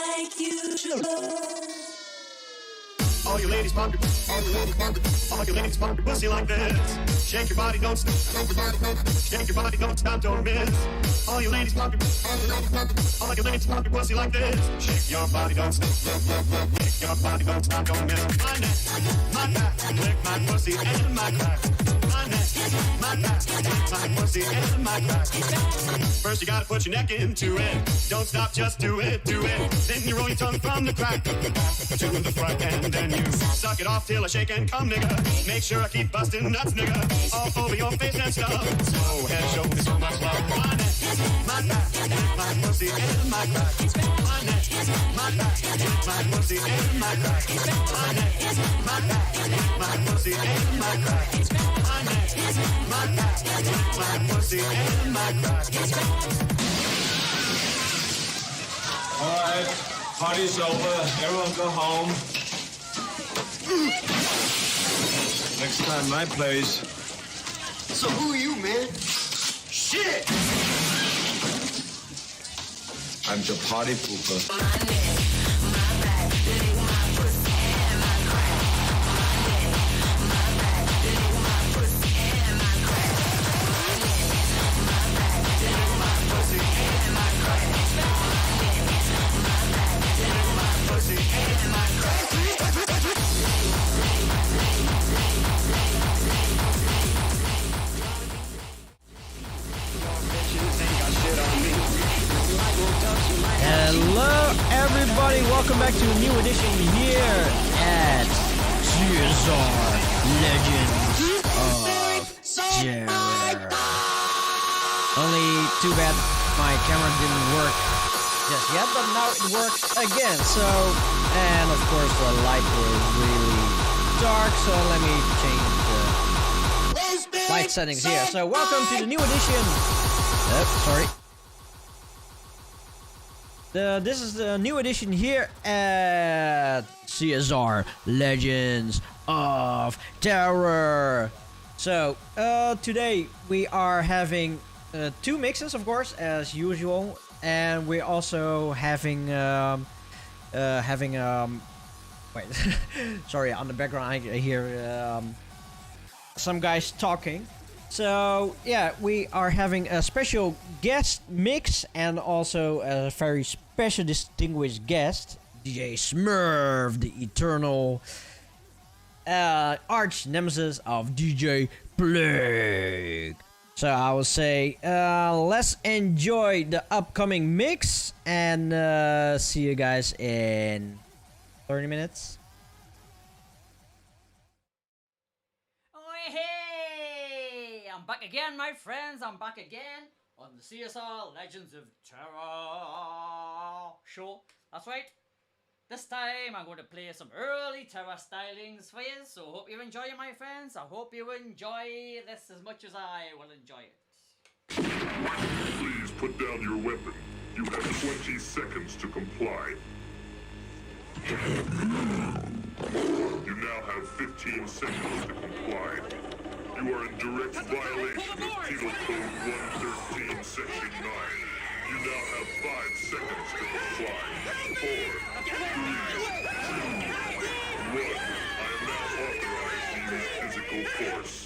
like usual. All you ladies pump your, all you ladies pump your pussy like this. Shake your body, don't stop. Shake your body, don't stop, don't miss. All you ladies pump your, all you ladies pump your pussy like this. Shake your body, don't stop. Shake your body, don't stop, don't miss. My neck, my back, lick my pussy and my crack. My neck, my back, lick my pussy and my crack. First you gotta put your neck into it. Don't stop, just do it, do it. Then you roll your tongue from the crack to the front and then you suck it off till I shake and come, nigga. Make sure I keep busting nuts, nigga. All over your face and stuff. Slow head, show me so much love. My neck, my back, my pussy and my crack. My neck, my back, my pussy and my crack. My neck, my back, my pussy and my crack. My neck, my back, my pussy and my crack. All right, party's over. Everyone go home. Next time, my place. So who are you, man? Shit! I'm the party pooper. My neck, my back, lick my pussy and my crack. My neck, my back, lick my pussy and my crack. My neck, my back, lick my pussy and my crack. My neck, my back, lick my pussy and my crack. Hello everybody, welcome back to a new edition here at CSR Legends of Terror. Only too bad my camera didn't work just yet, but now it works again. So, and of course the light is really dark, so let me change the light settings here. So welcome to the new edition. Sorry. This is the new edition here at CSR Legends of Terror. So, today we are having two mixes, of course, as usual, and we're also having wait, sorry, on the background I hear some guys talking. So yeah, we are having a special guest mix and also a very special distinguished guest, DJ Smurf, the eternal arch nemesis of DJ Plague. So I will say, let's enjoy the upcoming mix and see you guys in 30 minutes. I'm back again, my friends. I'm back again on the CSR Legends of Terror show. That's right. This time I'm going to play some early terror stylings for you. So hope you enjoy it, my friends. I hope you enjoy this as much as I will enjoy it. Please put down your weapon. You have 20 seconds to comply. You now have 15 seconds to comply. You are in direct violation of Penal Code 113, Section 9. You now have 5 seconds to comply. 4, 3, 2, 1. I am now authorized to use physical force.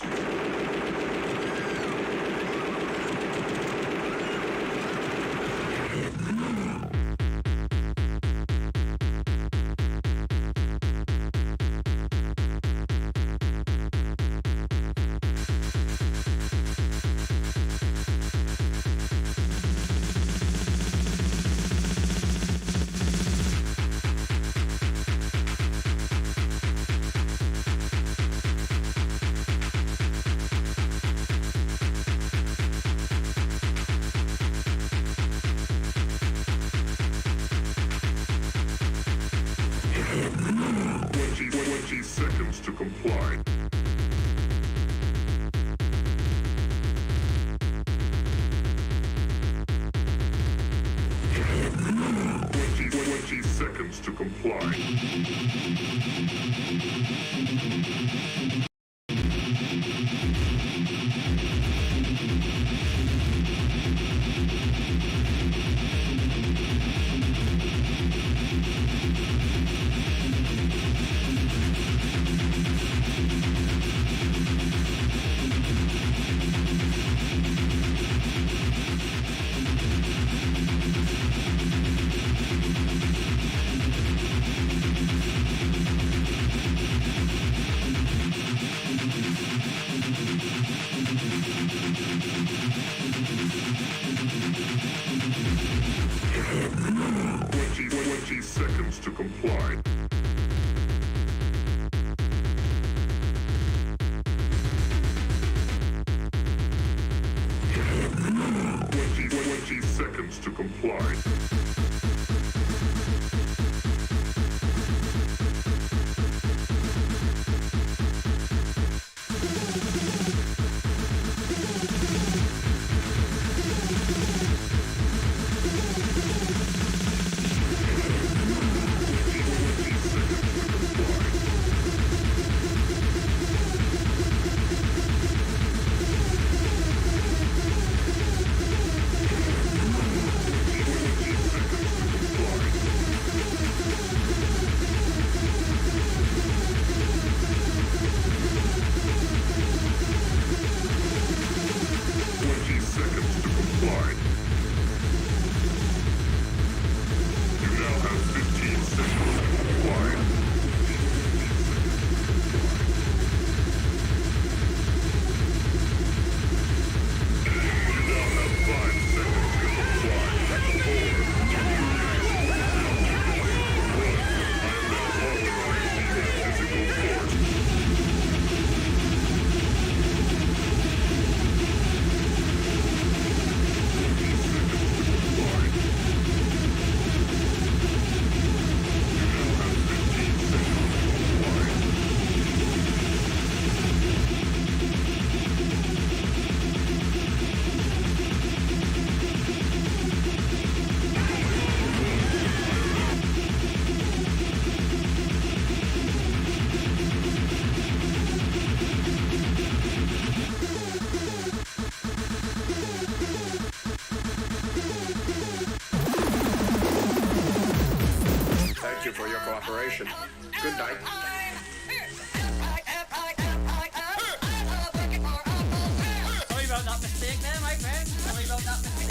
Seconds to comply. 20 seconds to comply. 20 seconds to comply. 20 seconds to comply. 20 seconds to comply. You now have 15 seconds to comply. You now have 5 seconds to comply. 4, 3, 2, 1. I am now authorizing the physical force. Thank you for your cooperation. Good night. Sorry about that mistake there, my friend. Sorry about that mistake.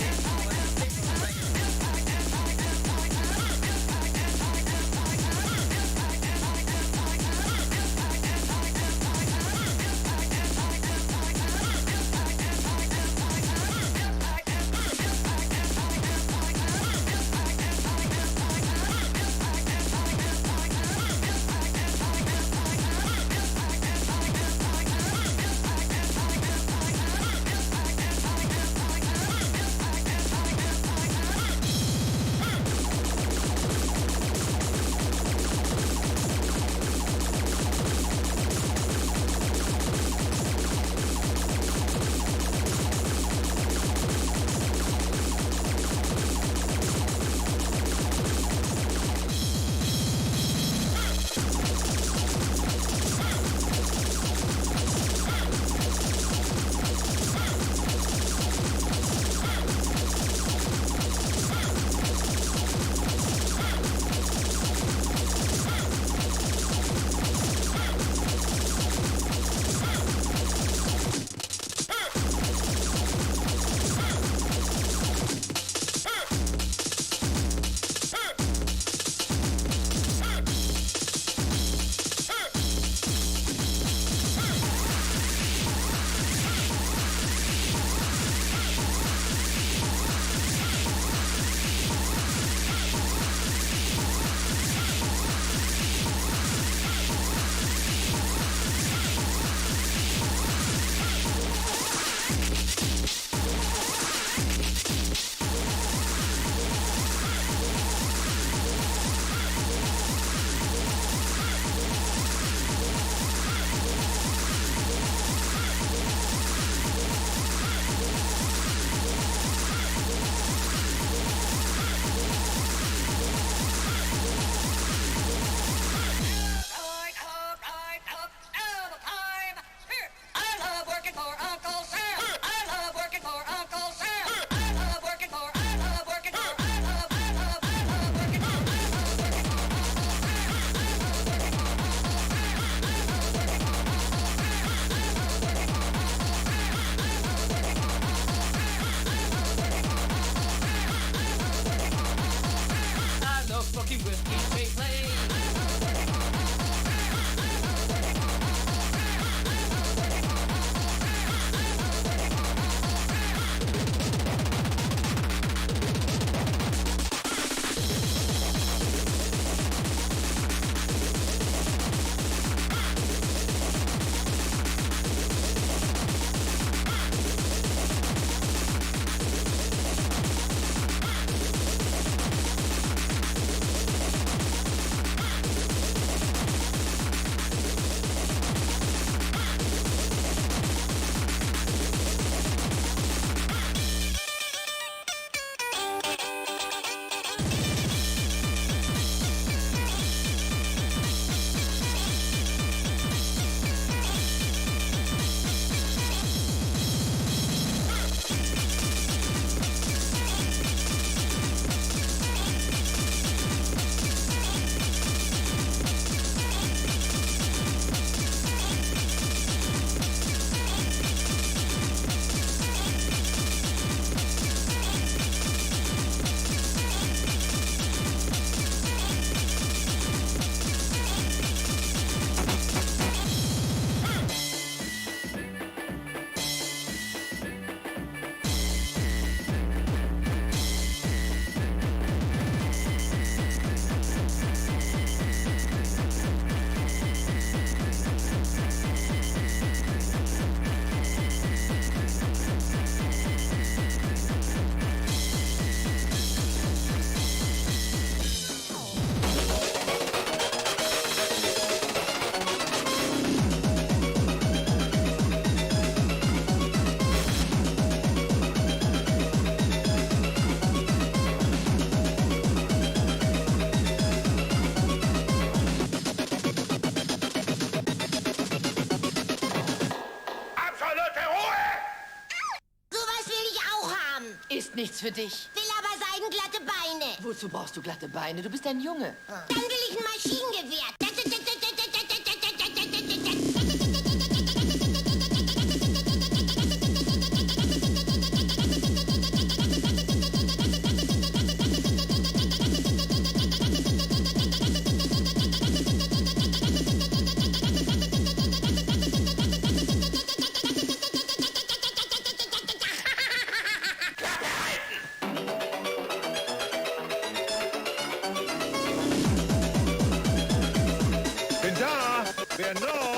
nichts für dich. Will aber seidenglatte Beine. Wozu brauchst du glatte Beine? Du bist ein Junge. Dann will ich ein Maschinengewehr. Bin da! Wer noch?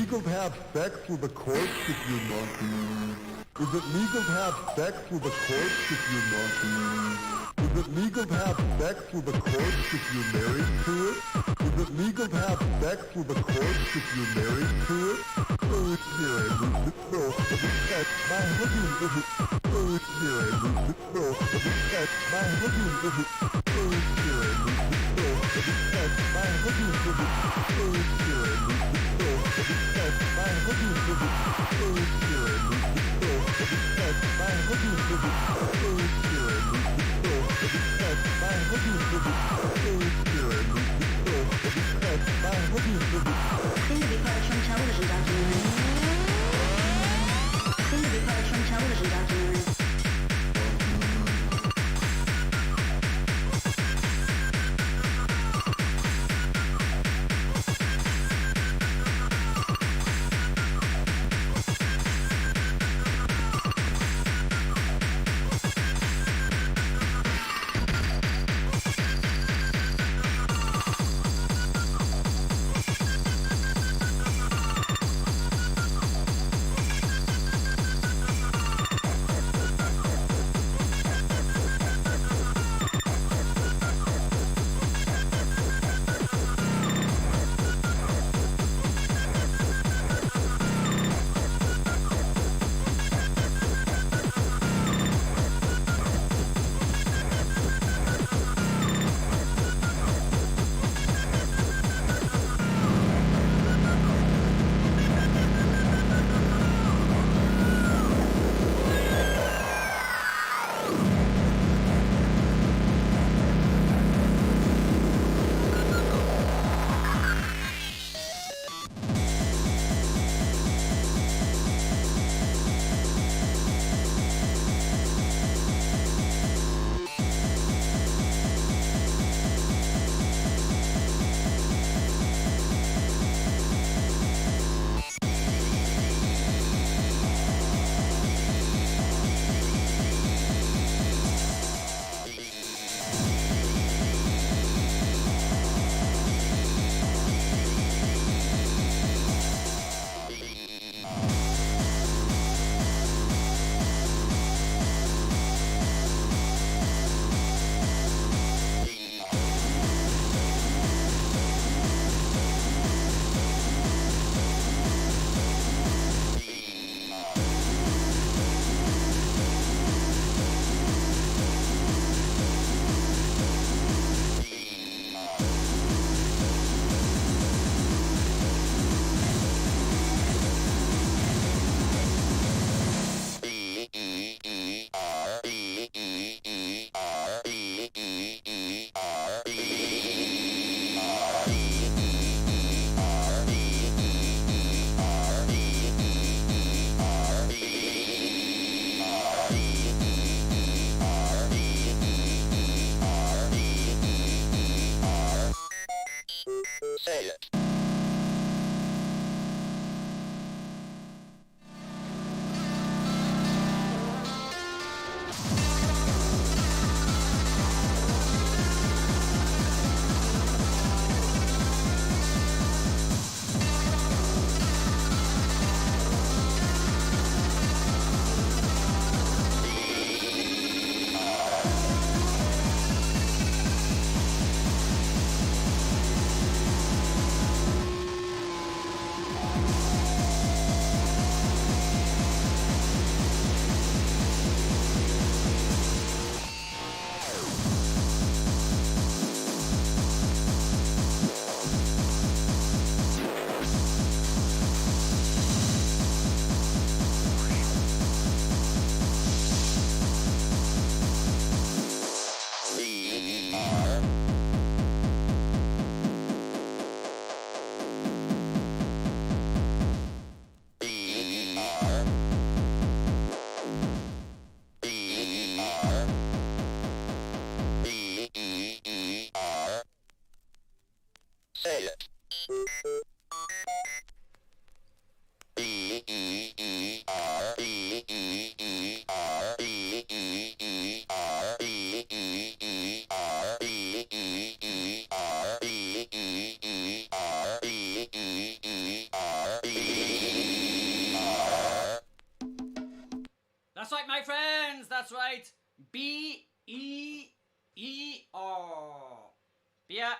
legal to have sex with a corpse if you're not? Is it legal to have sex with a corpse if you're not? Is it legal to have sex with a corpse if you're married to it? Is it legal to have sex with a corpse if you're married to it? Oh, yeah, no, my husband doesn't. Oh, yeah, no, my husband doesn't. Oh, yeah, no, my husband doesn't. Oh, yeah, no, my husband doesn't. Oh, yeah, no, my husband doesn't. Oh, yeah, no, my husband doesn't. Oh, yeah, no, my husband doesn't. 跟着别快双枪的是家庭人，跟着别快双枪的是家庭人。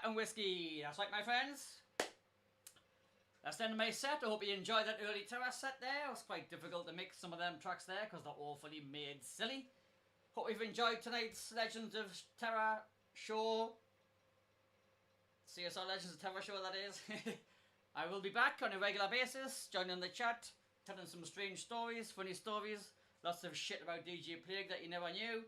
and whiskey. That's right, my friends. That's the end of my set. I hope you enjoyed that early Terra set there. It was quite difficult to mix some of them tracks there because they're awfully made silly. Hope you've enjoyed tonight's Legends of Terra show. CSR Legends of Terra show, that is. I will be back on a regular basis, joining the chat, telling some strange stories, funny stories, lots of shit about DJ Plague that you never knew.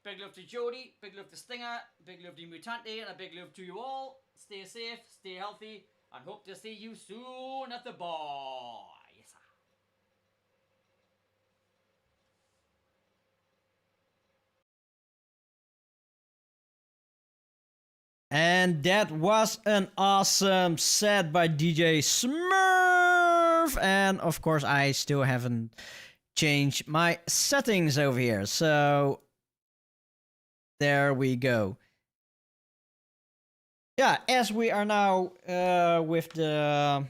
Big love to Jody, big love to Stinger, big love to Mutante, and a big love to you all. Stay safe, stay healthy, and hope to see you soon at the bar. Yes, sir. And that was an awesome set by DJ Smurf. And of course, I still haven't changed my settings over here. So there we go. Yeah, as we are now with the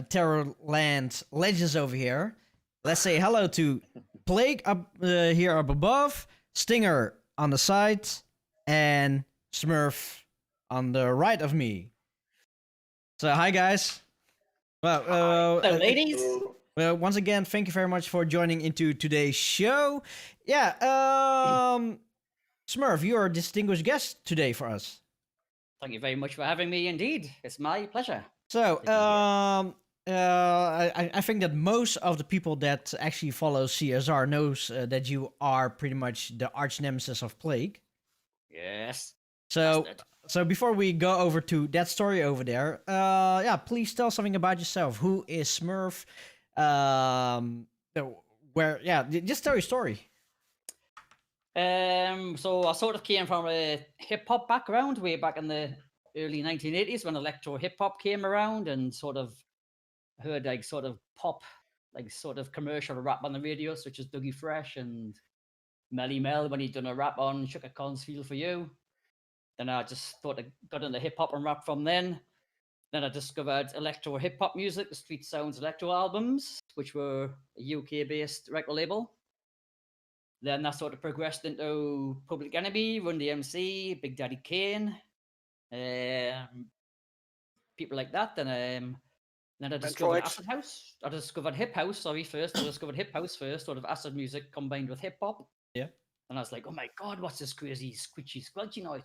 Terrorland Legends over here, let's say hello to Plague up here up above, Stinger on the side, and Smurf on the right of me. So hi guys. Well, ladies. Well, once again, thank you very much for joining into today's show. Yeah, Smurf, you're a distinguished guest today for us. Thank you very much for having me. Indeed, it's my pleasure. So, I think that most of the people that actually follow CSR knows that you are pretty much the arch nemesis of Plague. Yes. So before we go over to that story over there, please tell something about yourself. Who is Smurf? Just tell your story. So I sort of came from a hip hop background way back in the early 1980s when electro hip hop came around, and sort of heard like sort of pop, like sort of commercial rap on the radio, such as Dougie Fresh and Melly Mel when he'd done a rap on Sugar Khan's Feel For You. Then I just thought I got into hip hop and rap from then. Then I discovered electro hip hop music, the Street Sounds electro albums, which were a UK based record label. Then that sort of progressed into Public Enemy, Run DMC, Big Daddy Kane, people like that. Then I discovered Acid House. I discovered Hip House, first. I discovered Hip House first, sort of acid music combined with hip hop. Yeah. And I was like, oh my God, what's this crazy squishy squelchy noise?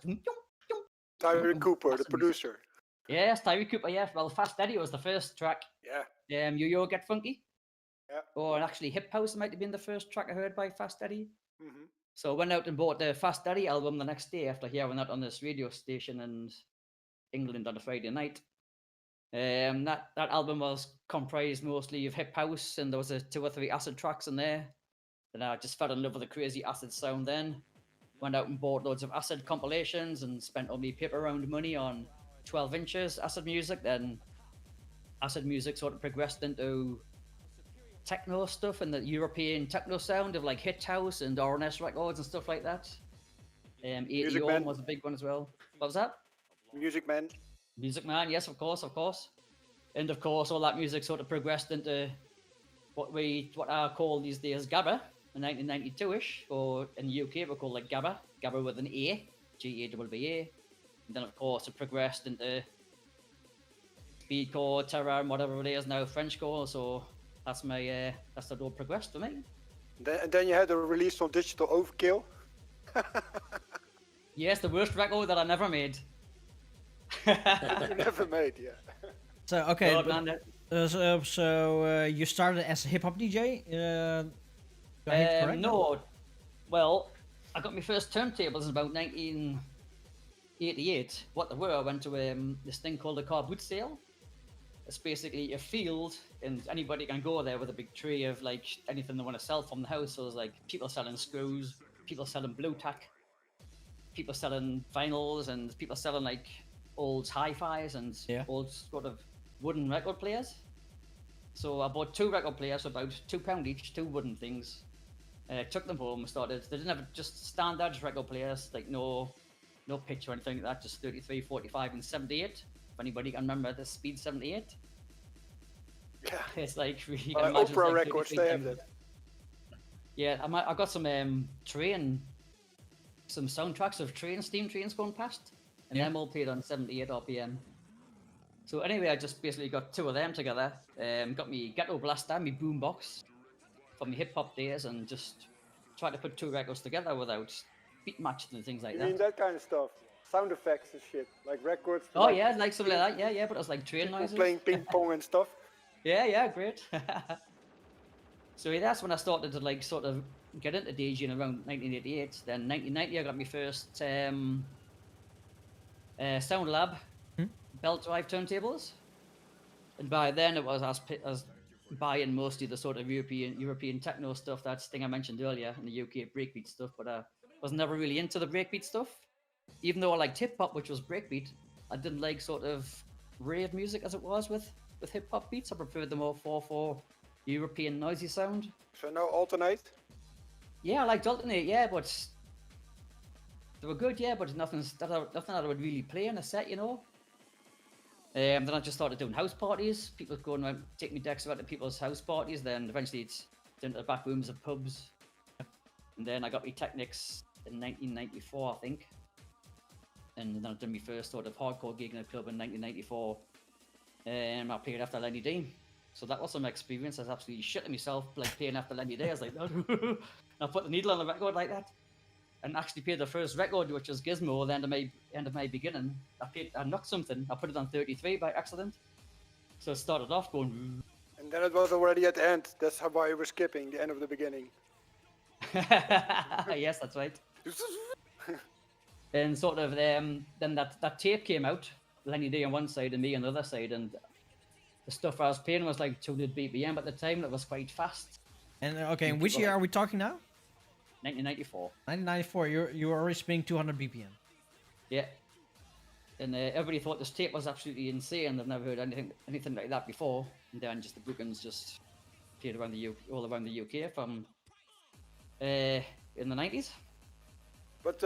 Tyree Cooper, the producer. Yes, Tyree Cooper, yeah. Well, Fast Eddie was the first track. Yeah. Yo-Yo Get Funky. Yeah. Or actually Hip House might have been the first track I heard by Fast Eddie. Mm-hmm. So I went out and bought the Fast Eddie album the next day after hearing that on this radio station in England on a Friday night. That album was comprised mostly of hip house, and there was 2 or 3 acid tracks in there. And I just fell in love with the crazy acid sound then. Went out and bought loads of acid compilations and spent all my paper round money on 12 inches acid music. Then acid music sort of progressed into techno stuff and the European techno sound of like Hit House and RNS Records and stuff like that. 80 Ohm was a big one as well. What was that? Music Man. Music Man, yes, of course. And of course, all that music sort of progressed into what I call these days Gabba, in 1992-ish, or in the UK we're called like Gabba with an A, Gabba. And then of course it progressed into speedcore, terror, and whatever it is now, Frenchcore. So that's the road progressed for me. And then you had a release on Digital Overkill. Yes, the worst record that I never made. Never made, yeah. So okay, you started as a hip hop DJ. Correct? No, well, I got my first turntables in about 1988. What they were, I went to this thing called a car boot sale. It's basically a field, and anybody can go there with a big tray of like anything they want to sell from the house. So there's like people selling screws, people selling blue tack, people selling vinyls, and people selling like old hi-fis and old sort of wooden record players. So I bought 2 record players for about £2 each, 2 wooden things. Took them home and started. They didn't have just standard record players, like no pitch or anything like that, just 33, 45 and 78. If anybody can remember the Speed 78. Yeah. It's like really Opera like Records, they have that. Yeah, I got some soundtracks of steam trains going past. and them all played on 78 RPM. So anyway, I just basically got two of them together. Got me Ghetto Blaster, me boombox, from my hip hop days, and just tried to put two records together without beat matches and things like You that. mean that kind of stuff? Sound effects and shit, like records. Oh yeah, like something like that. Yeah, but it was like train people noises. playing ping pong and stuff. Yeah, great. So yeah, that's when I started to like sort of get into DJing around 1988. Then 1990, I got my first Sound Lab belt drive turntables, and by then it was as buying mostly the sort of European techno stuff. That thing I mentioned earlier, in the UK breakbeat stuff. But I was never really into the breakbeat stuff, even though I liked hip hop, which was breakbeat. I didn't like sort of rave music as it was with hip hop beats. I preferred the more 4/4 European noisy sound. So no alternate. Yeah, I liked alternate. Yeah, but they were good. Yeah, but nothing that I would really play in a set, you know. Then I just started doing house parties. People going around, take me decks out to people's house parties. Then eventually it's into the back rooms of pubs. And then I got my Technics in 1994, I think. And then I did my first sort of hardcore gig in a club in 1994. And I played after Lenny Dean. So that was some experience. I was absolutely shitting myself, like playing after Lenny Day. I was like, no. I put the needle on the record like that, and actually played the first record, which was Gizmo. The end of my beginning. I knocked something. I put it on 33 by accident. So it started off going. And then it was already at the end. That's why you were skipping the end of the beginning. Yes, that's right. And sort of then that tape came out. Lenny Day on one side and me on the other side, and the stuff I was playing was like 200 BPM at the time. That was quite fast. And okay, in which year are we talking now? 1994. 1994. You were already spinning 200 BPM. Yeah. And everybody thought this tape was absolutely insane. They've never heard anything like that before. And then just the bookings just played around all around the UK from in the 90s. But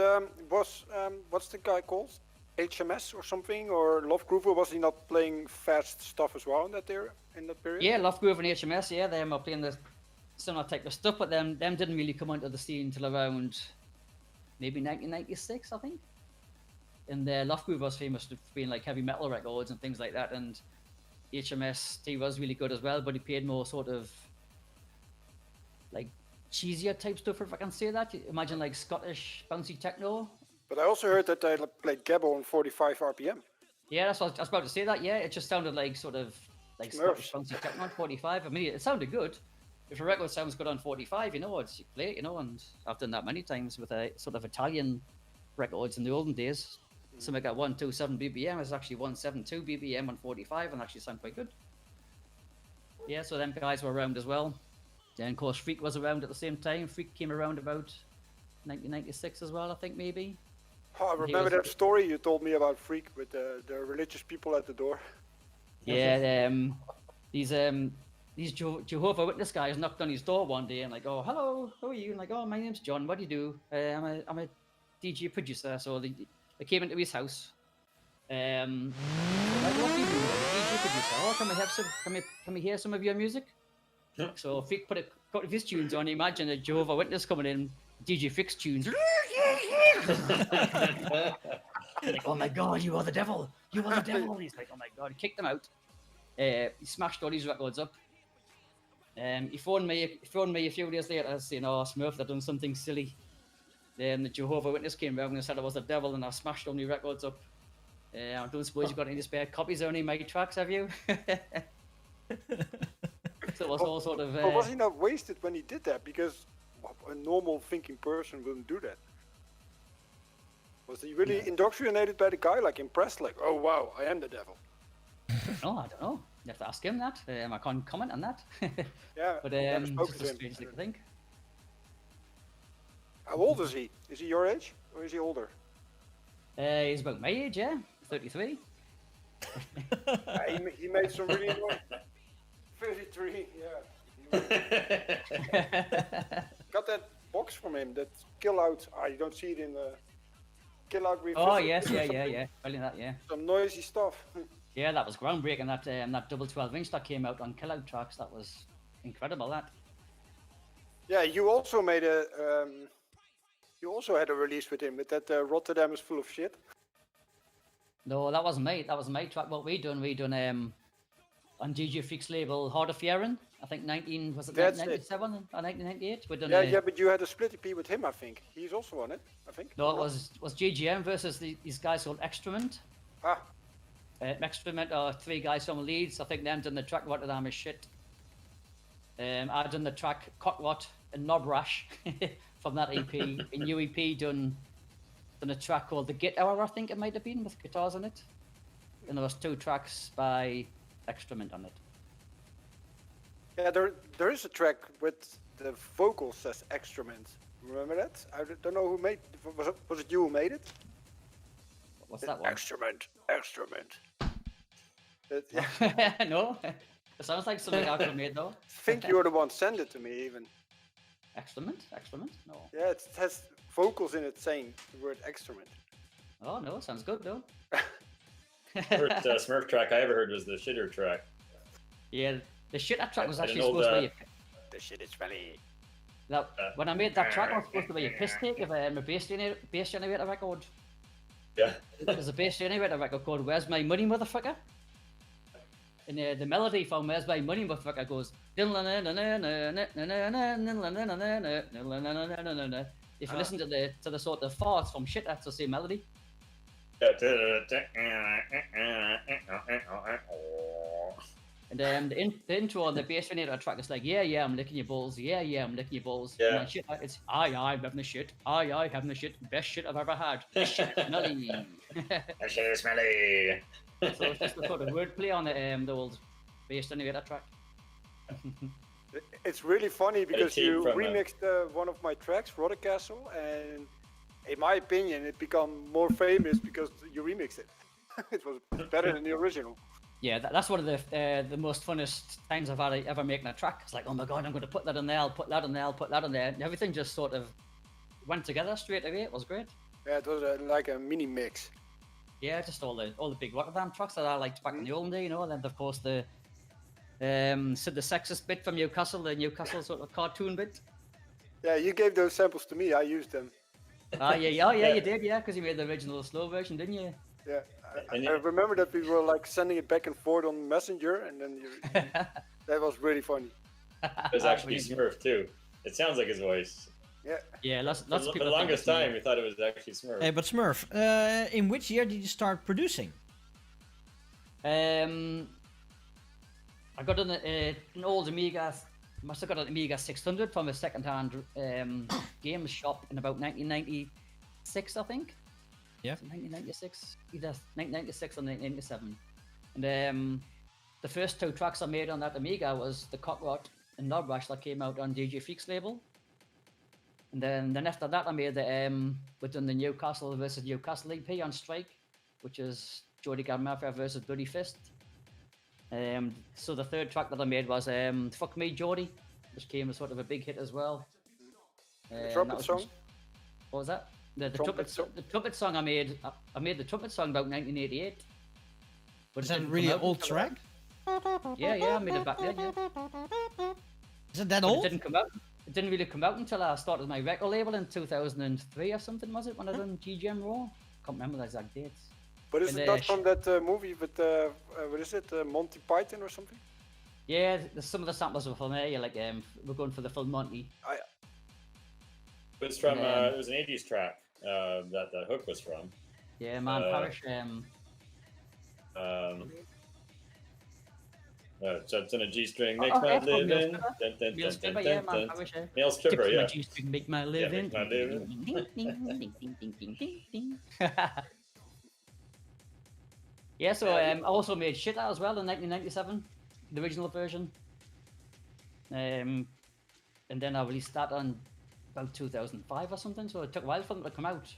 what's the guy called? HMS or something, or Love Groover? Was he not playing fast stuff as well in that period? Yeah, Love Groove and HMS. Yeah, them are playing the similar type of stuff, but them didn't really come onto the scene until around maybe 1996, I think. And Love Groove was famous for being like heavy metal records and things like that. And HMS, he was really good as well, but he played more sort of like cheesier type stuff, if I can say that. Imagine like Scottish bouncy techno. But I also heard that they played Gabbo on 45 RPM. Yeah, that's what I was about to say. That yeah, it just sounded like sort of like Scottish bouncy techno on 45. I mean, it sounded good. If a record sounds good on 45, you know, it's you play it, you know. And I've done that many times with a sort of Italian records in the olden days. Something like 127 BPM is actually 172 BPM on 45, and actually sound quite good. Yeah, so them guys were around as well. Then of course Freak was around at the same time. Freak came around about 1996 as well, I think maybe. Oh, I remember that story you told me about Freak with the religious people at the door. Yeah, these Jehovah Witness guys knocked on his door one day and like, oh, hello, how are you? And like, oh, my name's John. What do you do? I'm a DJ producer. So they came into his house. Like, what do you do? I'm a DJ producer. Oh, can we hear some of your music? So Freak put a couple of his tunes on. Imagine a Jehovah Witness coming in, DJ Freak's tunes. Like, oh my God, you are the devil! You are the devil! And he's like, oh my God, he kicked them out. He smashed all these records up. He phoned me a few days later saying, oh, Smurf, I've done something silly. Then the Jehovah Witness came around and said I was the devil and I smashed all my records up. I don't suppose you got any spare copies of any of my tracks, have you? So it was all sort of... But was he not wasted when he did that? Because a normal thinking person wouldn't do that. Was he really indoctrinated by the guy, like impressed, like, oh wow, I am the devil? No, I don't know. You have to ask him that. I can't comment on that. Yeah, but just a strange thing to think. How old is he? Is he your age or is he older? He's about my age, yeah, 33. He made some really annoying. 33, yeah. Got that box from him, that Kill Out. You don't see it in the Kill Out Revisit. Oh yes, yeah. Brilliant, that, yeah. Some noisy stuff. Yeah, that was groundbreaking. That double 12-inch that came out on Kill Out tracks, that was incredible. That. Yeah, you also made a. You also had a release with him with that Rotterdam is full of shit. No, that wasn't me. That was my track. What we done on DJ Freak's label, Hard of Fjaren. I think 1997 or 1998. We done Yeah, but you had a split EP with him, I think. He's also on it, I think. No, it was GGM versus these guys called Extrament. Ah. Extrament are 3 guys from Leeds. I think them done the track Rotterdam is shit. I done the track Cotrot and Nobrash from that EP. And UEP done a track called The Git Hour, I think it might have been, with guitars on it. And there was 2 tracks by Extrament on it. Yeah, there is a track with the vocals as Extrament. Remember that? I don't know who made. Was it you who made it? What's that one? Extrament. No, it sounds like something I could have made though. I think you're the one sent it to me even. Excrement? No. Yeah, it has vocals in it saying the word Extrament. Oh no, sounds good though. First Smurf track I ever heard was the shitter track. Yeah, the shitter track was actually supposed to be. The shit is funny. Now, when I made that track, it was supposed to be a piss take of a bass generator record. Yeah. There's a bass generator record called "Where's My Money, Motherfucker." And the melody from "Where's My Money, Motherfucker" goes. If you listen to the sort of farts from shit, that's the same melody. And the intro on the bass generator track is like, yeah, I'm licking your balls, yeah, I'm licking your balls. Yeah. And then shit, it's I'm having the shit, having the shit, best shit I've ever had. This shit is smelly. That shit is smelly. So it's just the sort of wordplay on the old bass generator track. It's really funny because you from, remixed one of my tracks, Rother Castle, and in my opinion, it became more famous because you remixed it. It was better than the original. Yeah, that's one of the most funnest times I've had ever making a track. It's like, oh my god, I'm going to put that in there, I'll put that in there, I'll put that in there. And everything just sort of went together straight away. It was great. Yeah, it was like a mini mix. Yeah, just all the big Rotterdam tracks that I liked back in the old day, you know. And then of course the Sid the Sexist bit from Newcastle, the Newcastle sort of cartoon bit. Yeah, you gave those samples to me. I used them. Yeah, you did, yeah, because you made the original slow version, didn't you? Yeah, I remember that we were like sending it back and forth on Messenger, and then that was really funny. It was actually Smurf too. It sounds like his voice. Yeah, lots of people. For the longest time, we thought it was actually Smurf. Hey, but Smurf, in which year did you start producing? I got an old Amiga. Must have got an Amiga 600 from a second-hand games shop in about 1996, I think. Yeah. 1996, either 1996 or 1997. And the first 2 tracks I made on that Amiga was the Cotrot and Nobrash that came out on DJ Freak's label. And then after that I made within the Newcastle versus Newcastle EP on Strike, which is Jody Mafia versus Bloody Fist. So the 3rd track that I made was Fuck Me Jody, which came as sort of a big hit as well. The trumpet song? What was that? The trumpet song I made the trumpet song about 1988. But is that really an old track? Yeah, I made it back then, yeah. Is it that old? It didn't really come out until I started my record label in 2003 or something, was it? When I done GGM Raw? Can't remember the exact dates. But is it not from that movie with, what is it, Monty Python or something? Yeah, some of the samples were from there, like we're going for the full Monty. It was from, it was an 80s track that the hook was from. Yeah, Man Parish. Jumps in a G-string, makes my living. Neil Stripper, yeah, Man Parish. Neil Stripper, yeah. G-string, make my living. Yeah, make my living. Yeah, so I also made Shit Out as well in 1997, the original version. And then I released that on about 2005 or something, so it took a while for them to come out.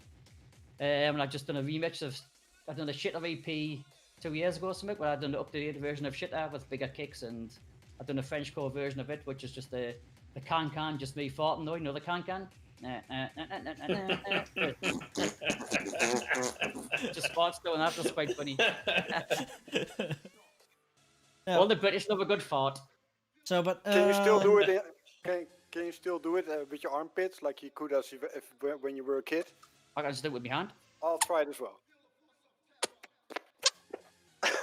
And I've just done a remix of, I've done a Shitter EP 2 years ago or something, where I've done an updated version of Shitter with bigger kicks, and I've done a Frenchcore version of it, which is just the can, just me farting though, you know the can? Just farts doing that, that's quite funny. All the British love a good fart. So, but can you still do it? Can you still do it with your armpits like you could as when you were a kid? I can just do it with my hand. I'll try it as well.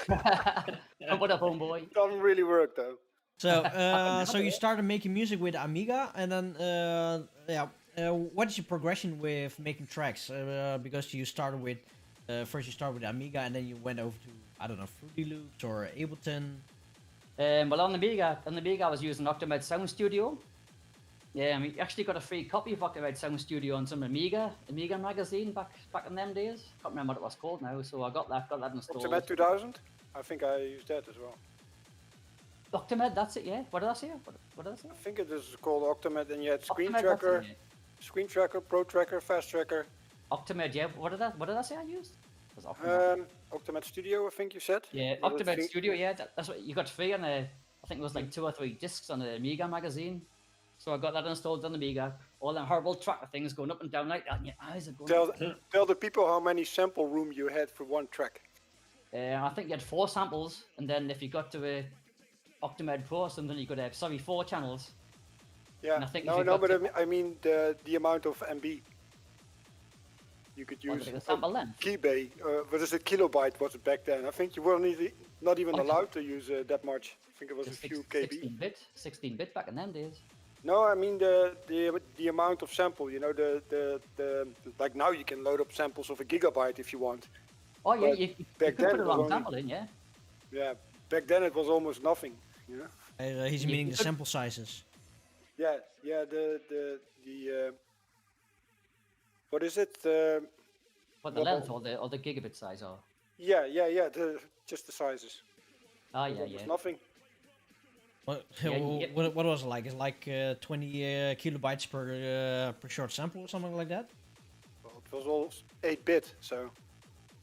Pump it up, homeboy. Doesn't really work though. So, so you started making music with Amiga, and then, what is your progression with making tracks? Because you started with, first you started with Amiga, and then you went over to, I don't know, Fruity Loops or Ableton. Well, on the Amiga, I was using Octamed Sound Studio. Yeah, we actually got a free copy of Octamed Sound Studio on some Amiga magazine back in them days. Can't remember what it was called now, so I got that installed. Octamed 2000? I think I used that as well. Octamed, that's it, yeah. What did I say? What did I say? I think it is called Octamed, and you had Screen Octamed, Tracker, that's it, Screen Tracker, Pro Tracker, Fast Tracker. Octamed, yeah. What did I say I used? Was Octamed. Octamed Studio, I think you said. Yeah, Octamed Studio, yeah. That's what you got free on I think it was like 2 or 3 discs on the Amiga magazine. So I got that installed on the Amiga. All them horrible tracker things going up and down like that, and your eyes are going. Tell the people how many sample room you had for one track. I think you had 4 samples, and then if you got to a Octamed Pro or something, you could have 4 channels. Yeah. And I think I mean the amount of MB. You could use sample length. Keybay. What is it? Kilobyte was it back then? I think you were not even allowed to use that much. I think it was a few KB. 16-bit back in them days. No, I mean the amount of sample. You know the like now you can load up samples of a gigabyte if you want. Oh yeah, you back could then put a long sample in, yeah. Yeah, back then it was almost nothing. You know. He's meaning the sample sizes. Yeah, the what is it? What the length or the gigabit size or? Yeah. Just the sizes. Oh yeah. Nothing. What was it like? It's like 20 kilobytes per short sample or something like that. Well, it was all 8-bit, so.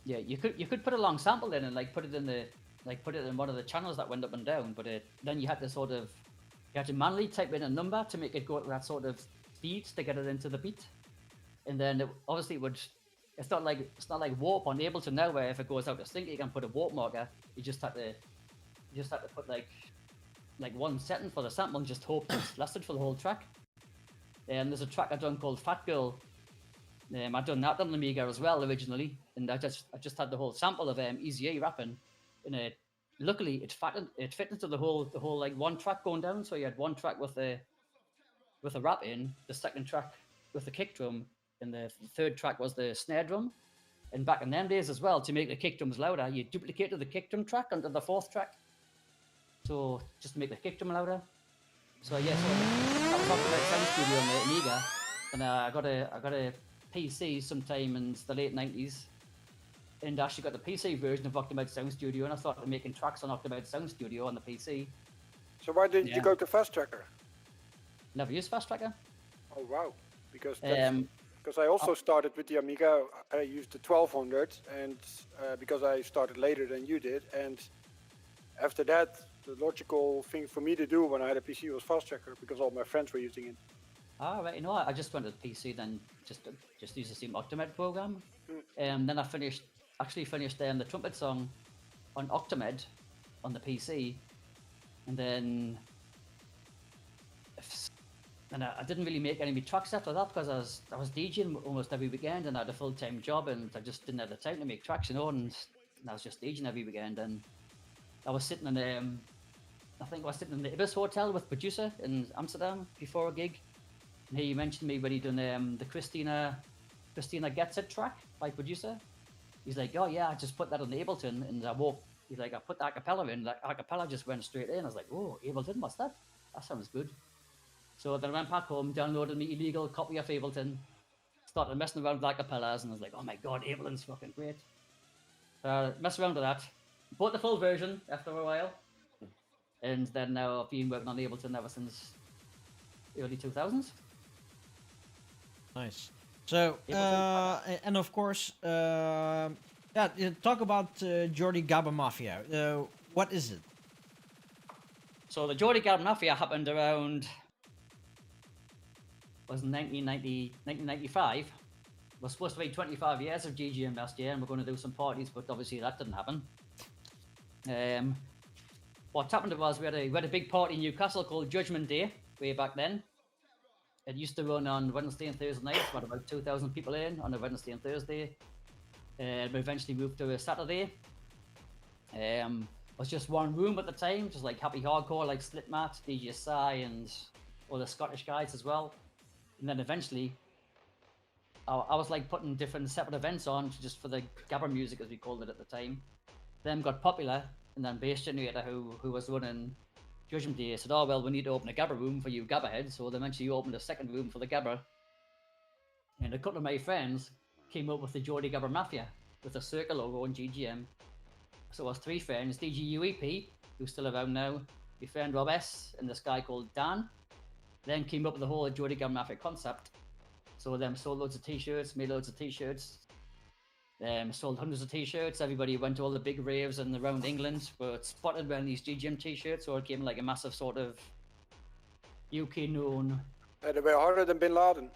Yeah, you could put a long sample in and put it in one of the channels that went up and down, but then you had to manually type in a number to make it go at that sort of speed to get it into the beat, and then obviously it's not like warp on Ableton now where if it goes out of sync you can put a warp marker. You just had to put like 1 second for the sample and just hope it lasted for the whole track. And there's a track I done called Fat Girl. I done that on the Amiga as well originally, and I just had the whole sample of Easy A rapping, and luckily it fit into the whole like 1 track going down. So you had 1 track with a rap in, the 2nd track with the kick drum, and the 3rd track was the snare drum. And back in them days as well, to make the kick drums louder, you duplicated the kick drum track onto the 4th track. So just to make the kick drum louder. So yeah, so that was Octamed Sound Studio on the Amiga, and I got a PC sometime in the late 90s, and actually got the PC version of Octamed Sound Studio, and I started making tracks on Octamed Sound Studio on the PC. So why didn't you go to Fast Tracker? Never used Fast Tracker. Oh wow, because I also started with the Amiga. I used the 1200, and because I started later than you did, and after that, the logical thing for me to do when I had a PC was Fast Tracker because all my friends were using it. Ah, right. You know, I just went to the PC then, just used the same Octamed program. Then I finished the trumpet song on Octamed on the PC, and then I didn't really make any tracks after that because I was DJing almost every weekend, and I had a full-time job, and I just didn't have the time to make tracks, you know, and I was just DJing every weekend. And I was sitting in I think I was sitting in the Ibis Hotel with Producer in Amsterdam before a gig, and he mentioned me when he done the Christina Gets It track by Producer. He's like, oh yeah, I just put that on the Ableton, and he's like, I put the acapella in, like acapella just went straight in. I was like, oh, Ableton, what's that? That sounds good. So then I went back home, downloaded my illegal copy of Ableton, started messing around with acapellas, and I was like, oh my god, Ableton's fucking great. Messed around with that, bought the full version after a while, and then now I've been working on Ableton ever since early 2000s. Nice. So, and of course, talk about Jordi Gabba Mafia. What is it? So the Jordi Gabba Mafia happened around, was 1995. Was supposed to be 25 years of GGM last year, and we're going to do some parties, but obviously that didn't happen. What happened was we had a big party in Newcastle called Judgment Day way back then. It used to run on Wednesday and Thursday nights, with about 2,000 people in on a Wednesday and Thursday. We eventually moved to a Saturday. was just one room at the time, just like Happy Hardcore, like Slipmat, DJ Sai, and all the Scottish guys as well. And then eventually, I was like putting different separate events on just for the gabber music, as we called it at the time. Them got popular, and then Bass Generator, who was running Judgment Day, said, "Oh well, we need to open a gabber room for you gabber heads." So they eventually opened a second room for the gabber. And a couple of my friends came up with the Geordie Gabber Mafia with a circle logo and GGM. So it was three friends, DG UEP, who's still around now, my friend Rob S, and this guy called Dan. Then came up with the whole Geordie Gabber Mafia concept. So them sold loads of t-shirts, made loads of t-shirts, sold hundreds of t-shirts. Everybody went to all the big raves and around England were spotted wearing these GGM t-shirts, so it became like a massive sort of UK known. They were harder than Bin Laden.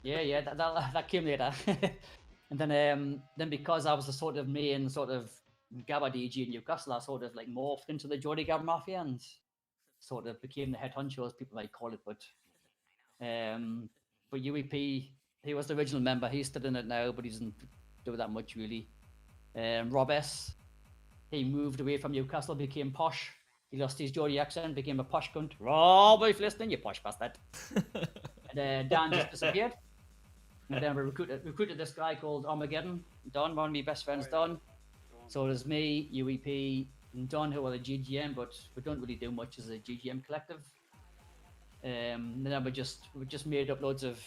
Yeah, that came later. And then because I was the sort of main sort of Gabba DG in Newcastle, I sort of like morphed into the Geordie Gabber Mafia and sort of became the head honcho, as people might call it. But UEP, he was the original member. He's still in it now, but he doesn't do that much really. Rob S, he moved away from Newcastle, became posh. He lost his Geordie accent, became a posh cunt. Rob, if you're listening, you posh bastard. And Dan just disappeared. And then we recruited this guy called Armageddon. Don, one of my best friends, Don. So there's me, UEP, and Don, who are the GGM, but we don't really do much as a GGM collective. And then we just made up loads of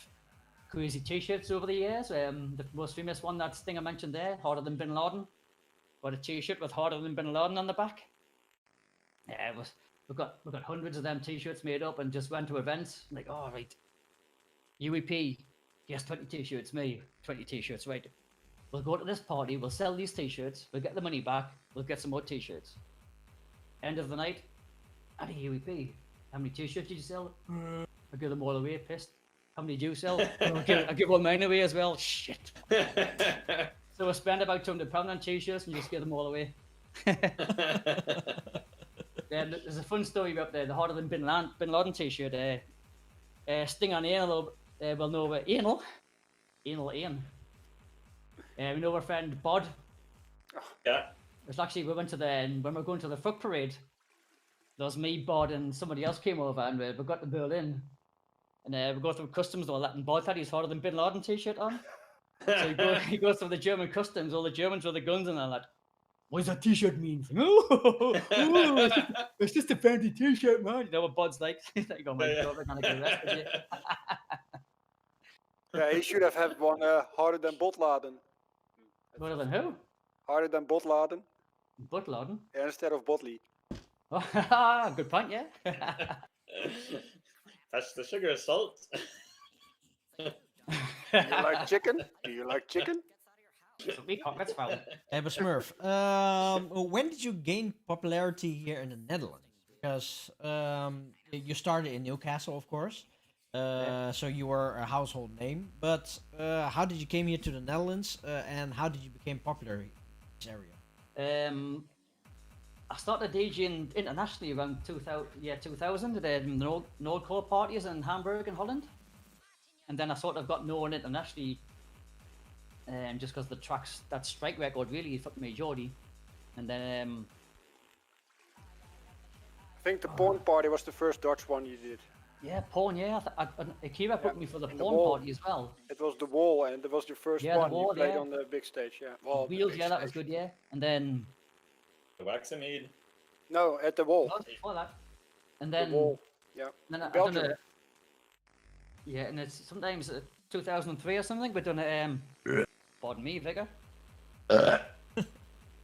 crazy t-shirts over the years. The most famous one, that thing I mentioned there, Harder Than Bin Laden. Got a t-shirt with Harder Than Bin Laden on the back. Yeah, we've got hundreds of them t-shirts made up and just went to events. Like, oh right, UEP, yes, 20 t-shirts, me, 20 t-shirts, right. We'll go to this party, we'll sell these t-shirts, we'll get the money back, we'll get some more t-shirts. End of the night, at a UEP, how many t-shirts did you sell? I give them all away, pissed. How many do you sell? I give all mine away as well, shit. So I spend about £200 on t-shirts and just give them all away. There's a fun story up there, the Harder Than Bin Laden t-shirt. Sting on anal, we'll know about anal Ian. We know our friend Bod. Yeah. It's actually, when we were going to the Fuck Parade, there was me, Bod, and somebody else came over, and we got to Berlin. And we go through customs and all that, and Bod had his Harder Than Bin Laden t-shirt on. So he goes through the German customs, all the Germans with the guns and all that. What does that t-shirt mean? It's just a fancy t-shirt, man. You know what Bod's like? He's like, oh my God, we're gonna get arrested. Yeah, he should have had one harder than Botladen. Harder than who? Harder than Botladen. Botladen? Yeah, instead of Botley. Oh, good point, yeah. That's the sugar is salt. Do you like chicken? Do you like chicken? That's foul. Hey, but Smurf, when did you gain popularity here in the Netherlands? Because you started in Newcastle, of course. So you were a household name. But how did you came here to the Netherlands? And how did you become popular in this area? I started DJing internationally around 2000 at the Noordcore parties in Hamburg and Holland. And then I sort of got known internationally just because the tracks, that Strike record really fucked me Geordie. And then I think the porn party was the first Dutch one you did. Yeah, porn, yeah. Akira booked me for the porn party as well. It was The Wall, and it was your first one you played on the big stage, yeah. Well, Wheels, yeah, that was good, yeah. And then... The Waxamede? No, at The Wall. Before that. And then... The Wall, yeah. Then I Belgium. done yeah, and it's sometimes 2003 or something, but done a... pardon me, Vigor.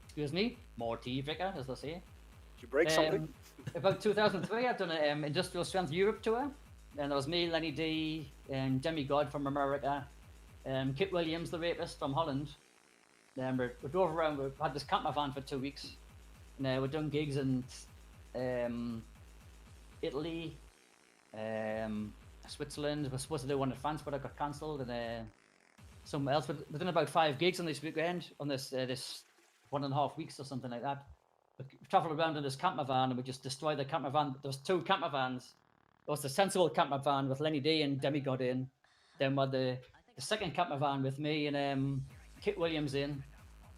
Excuse me. More tea, Vigor, as they say. Did you break something? About 2003, I've done an Industrial Strength Europe tour. And there was me, Lenny D, and Demigod from America, Kit Williams, the rapist from Holland. We drove around, we had this camper van for 2 weeks. And we've done gigs in Italy, Switzerland. We were supposed to do one in France, but it got cancelled. And somewhere else. We've done about 5 gigs on this weekend, on this 1.5 weeks or something like that. We travelled around in this camper van and we just destroyed the camper van. There was 2 camper vans. There was the sensible camper van with Lenny D and Demigod in. Then we had the second camper van with me and Kit Williams in,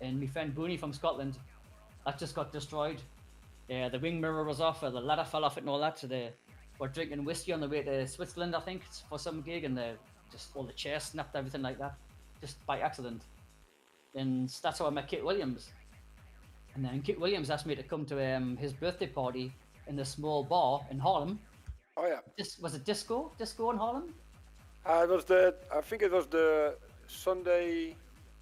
and my friend Booney from Scotland. that just got destroyed. Yeah, the wing mirror was off, the ladder fell off it and all that. So they were drinking whiskey on the way to Switzerland, I think, for some gig, and just all the chairs snapped, everything like that, just by accident. And that's how I met Kit Williams. And then Kit Williams asked me to come to his birthday party in the small bar in Harlem. Oh yeah. Was it disco? Disco in Harlem? I think it was the Sunday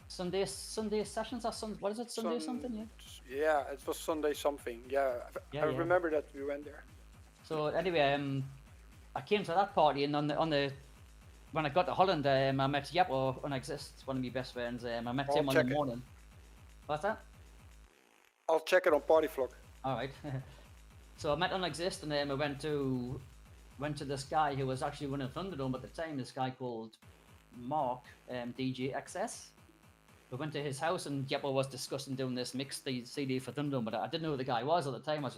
sessions or some, what is it? Sunday something? Yeah. Yeah, it was Sunday something. Yeah, I remember that we went there. So anyway, I came to that party, and on the when I got to Holland, I met Yappo on Exist, one of my best friends. I met him on the morning. What's that? I'll check it on Party Flock. All right. So I met on Exist, and then I went to this guy who was actually running Thunderdome at the time. This guy called Mark, DJ XS. We went to his house, and Yappo was discussing doing this mixed CD for Thunderdome, but I didn't know who the guy was at the time. I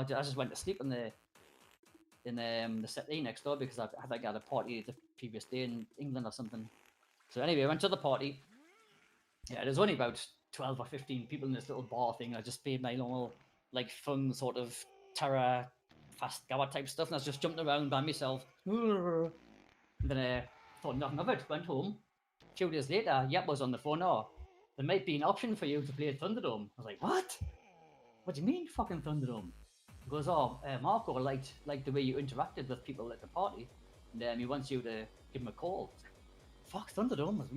just went to sleep in the settee next door because I think I had a party the previous day in England or something. So anyway, I went to the party. Yeah, there's only about 12 or 15 people in this little bar thing. I just played my normal, like, fun sort of terror, fast gower type stuff, and I was just jumping around by myself. And then I thought nothing of it, went home. A few days later, Yap was on the phone. Oh, there might be an option for you to play at Thunderdome. I was like, what? What do you mean, fucking Thunderdome? He goes, oh, Marco liked the way you interacted with people at the party, and he wants you to give him a call. Fuck, Thunderdome.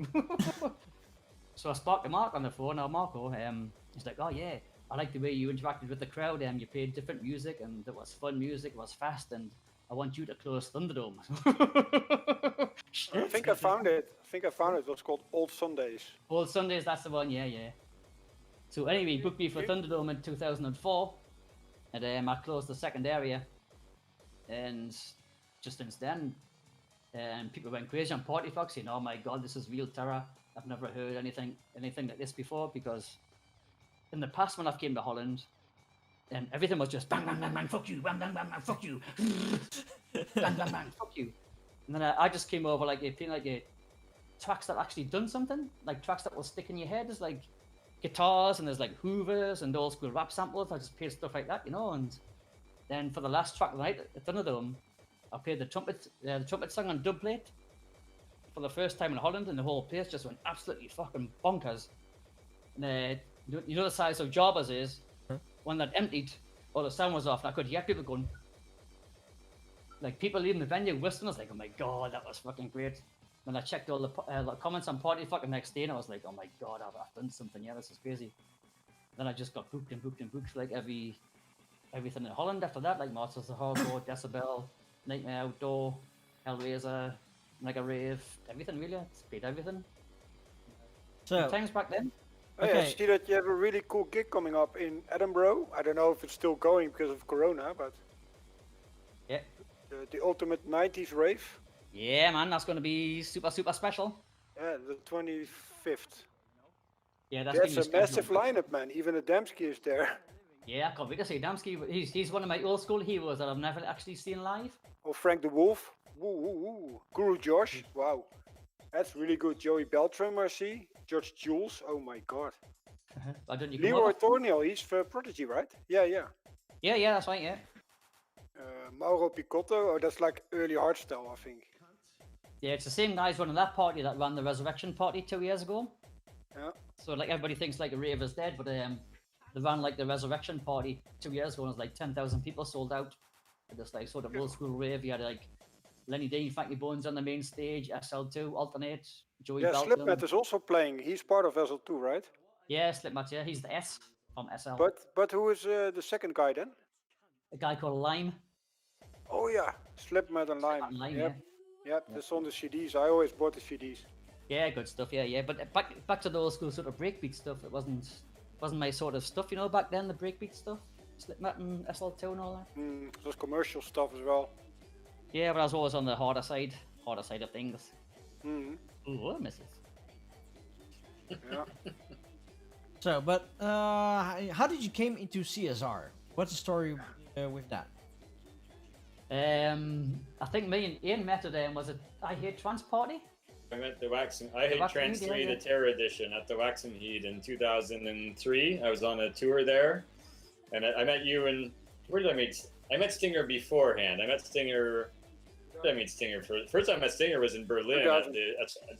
So I spoke to Mark on the phone. Now Marco, he's like, oh yeah, I like the way you interacted with the crowd. You played different music, and it was fun music, it was fast, and I want you to close Thunderdome. I think I found it. It was called Old Sundays. Old Sundays, that's the one, yeah. So anyway, he booked me for Thunderdome in 2004, and I closed the second area, and just since then, people went crazy on Party Fox, saying, oh my god, this is real terror. I've never heard anything like this before, because in the past when I've came to Holland, everything was just bang, bang, bang, bang, fuck you, bang, bang, bang, bang, fuck you, bang, bang, bang, fuck you. And then I just came over playing tracks that actually done something, like tracks that will stick in your head. There's like guitars, and there's like Hoovers and old school rap samples. I just played stuff like that, and then for the last track of the night at Thunderdome, I played the trumpet song on dub plate for the first time in Holland, and the whole place just went absolutely fucking bonkers. And you know the size of Jobbers is, when that emptied, all the sound was off, and I could hear people going, like people leaving the venue whistling. I was like, oh my god, that was fucking great. When I checked all the comments on Party Fuck the next day, and I was like, oh my god, I've done something, yeah, this is crazy. Then I just got booked for like everything in Holland after that, like Masters of Hardcore, Decibel, Nightmare Outdoor, Hellraiser, Mega Rave, everything really. It's played everything. So good times back then. Oh yeah, I see that you have a really cool gig coming up in Edinburgh. I don't know if it's still going because of Corona, but yeah, the ultimate 90s rave. Yeah, man, that's going to be super special. Yeah, the 25th. Yeah, that's a massive lineup, man. Even Adamski is there. Yeah, I can't wait to see Adamski. He's one of my old school heroes that I've never actually seen live. Oh, Frank the Wolf. Woo. Guru Josh. Wow. That's really good. Joey Beltram, I see. George Jules. Oh my god. Leroy Thornhill. He's for Prodigy, right? Yeah. Yeah, that's right, yeah. Mauro Picotto. Oh, that's like early hardstyle, I think. Yeah, it's the same guys running that party that ran the Resurrection Party 2 years ago. Yeah. So like everybody thinks like a rave is dead, but they ran like the Resurrection Party 2 years ago, and it was like 10,000 people sold out. This like sort of old school rave. You had like Lenny Dean, Frankie Bones on the main stage, SL2, Alternate, Joey Beltram. Slipmatt is also playing. He's part of SL2, right? Yeah, Slipmatt, yeah. He's the S from SL. But who is the second guy then? A guy called Lime. Oh yeah, Slipmatt and Lime. Yep, that's on the CDs. I always bought the CDs. Yeah, good stuff, yeah. But back to the old school sort of breakbeat stuff. It wasn't my sort of stuff, back then, the breakbeat stuff. Slipmatt and SL2 and all that. It was commercial stuff as well. Yeah, but I was always on the harder side of things. Mm-hmm. Ooh, I miss it. Yeah. So, but how did you came into CSR? What's the story with that? I think me and Ian met at was it I Hate Trans Party? I met the Waxen. I had Waxen Trans Heat, 3, yeah, the Terror Edition, at the Waxen Heat in 2003. I was on a tour there, and I met you in. Where did I meet? I met Stinger beforehand. I met Stinger. Where did I meet Stinger? First time I met Stinger was in Berlin at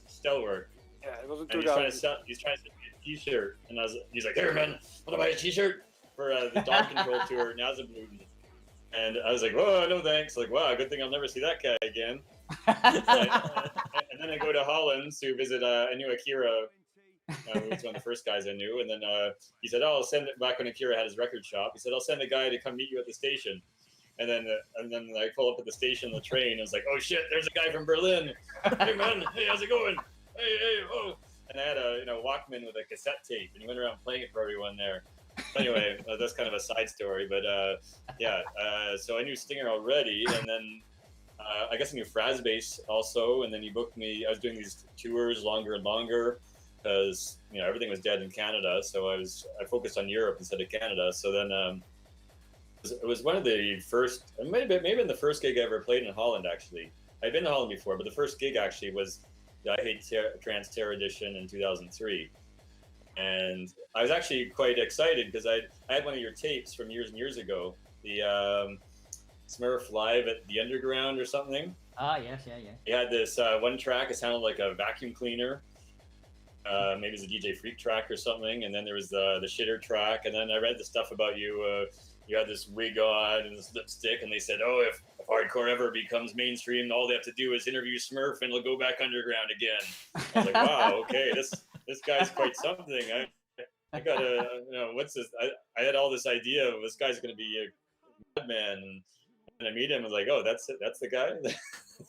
Stellwerk. Yeah, it was in And 2000. he's trying to sell me a T-shirt, and he's like, "Here, man, want to buy a T-shirt for the Dog Control tour, Nazabluten?" And I was like, "Whoa, no thanks." Like, wow, good thing I'll never see that guy again. And then I go to Holland to visit. I knew Akira, who was one of the first guys I knew, and then he said, "Oh, I'll send it." Back when Akira had his record shop, he said, "I'll send a guy to come meet you at the station." And then I pull up at the station on the train. And I was like, "Oh shit, there's a guy from Berlin. Hey man, hey, how's it going? Hey, oh." And I had a Walkman with a cassette tape, and he went around playing it for everyone there. Anyway, that's kind of a side story, but so I knew Stinger already, and then I guess I knew Frazbase also, and then he booked me. I was doing these tours longer and longer because everything was dead in Canada, so I focused on Europe instead of Canada. So then it was one of the first, maybe the first gig I ever played in Holland. Actually, I'd been to Holland before, but the first gig actually was the I Hate Trans Terror Edition in 2003. And I was actually quite excited because I had one of your tapes from years and years ago, the Smurf Live at the Underground or something. Ah, yes, yeah. You had this one track, it sounded like a vacuum cleaner. Maybe it was a DJ Freak track or something. And then there was the shitter track. And then I read the stuff about you. You had this wig on and this lipstick. And they said, oh, if hardcore ever becomes mainstream, all they have to do is interview Smurf and it'll go back underground again. I was like, wow, okay, this guy's quite something. I gotta, what's this? I had all this idea of this guy's gonna be a madman, and I meet him. I was like, oh, that's it. That's the guy.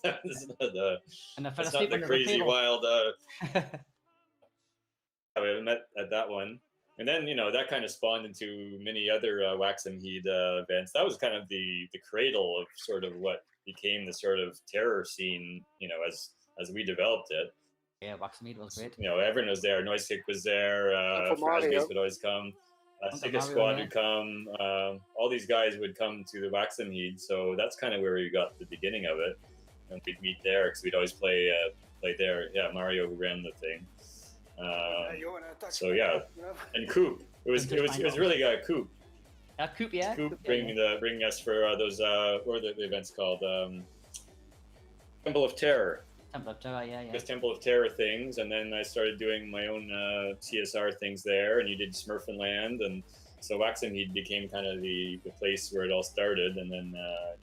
That's not the crazy wild. We met at that one, and then that kind of spawned into many other Waxen Heat events. That was kind of the cradle of sort of what became the sort of terror scene, as we developed it. Yeah, Waxen Heat was great. Everyone was there. Noise Kick was there. Frazbase would always come. Sega Squad would come. All these guys would come to the Waxen Heat. So that's kind of where we got the beginning of it. And we'd meet there because we'd always play there. Yeah, Mario who ran the thing. So yeah, and Coop. It was really Coop. Coop, yeah. Coop bringing us for those what are the events called? Temple of Terror. Temple of Terror, yeah. Just Temple of Terror things, and then I started doing my own CSR things there, and you did Smurfenland, and so Waxen Heat became kind of the place where it all started, and then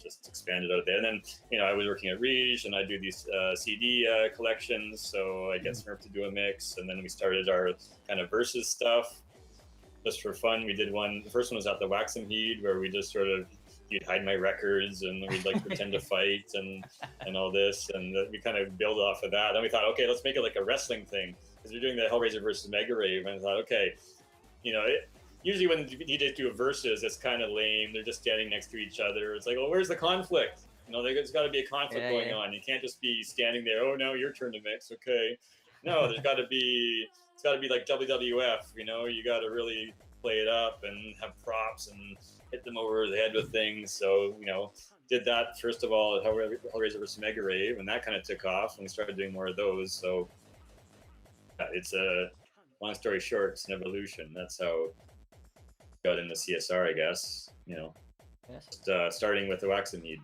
just expanded out there. And then, I was working at Reach, and I do these CD collections, so I get Smurf to do a mix, and then we started our kind of versus stuff, just for fun. We did one, the first one was at the Waxen Heat, where we just sort of, you'd hide my records and we'd like pretend to fight and all this, and we kind of build off of that. Then we thought, okay, let's make it like a wrestling thing, because we're doing the Hellraiser versus Mega Rave, and I thought, okay, usually when DJs do a versus, it's kind of lame. They're just standing next to each other. It's like, well, where's the conflict? There's got to be a conflict going on. You can't just be standing there. Oh, now your turn to mix. Okay, no, there's got to be. It's got to be like WWF. You got to really play it up and have props and hit them over the head with things. So, did that first of all at Hellraiser vs. Mega Rave, and that kind of took off, and we started doing more of those. So, it's a long story short, it's an evolution. That's how it got into CSR, I guess. Yes. Starting with the Waxen Heat.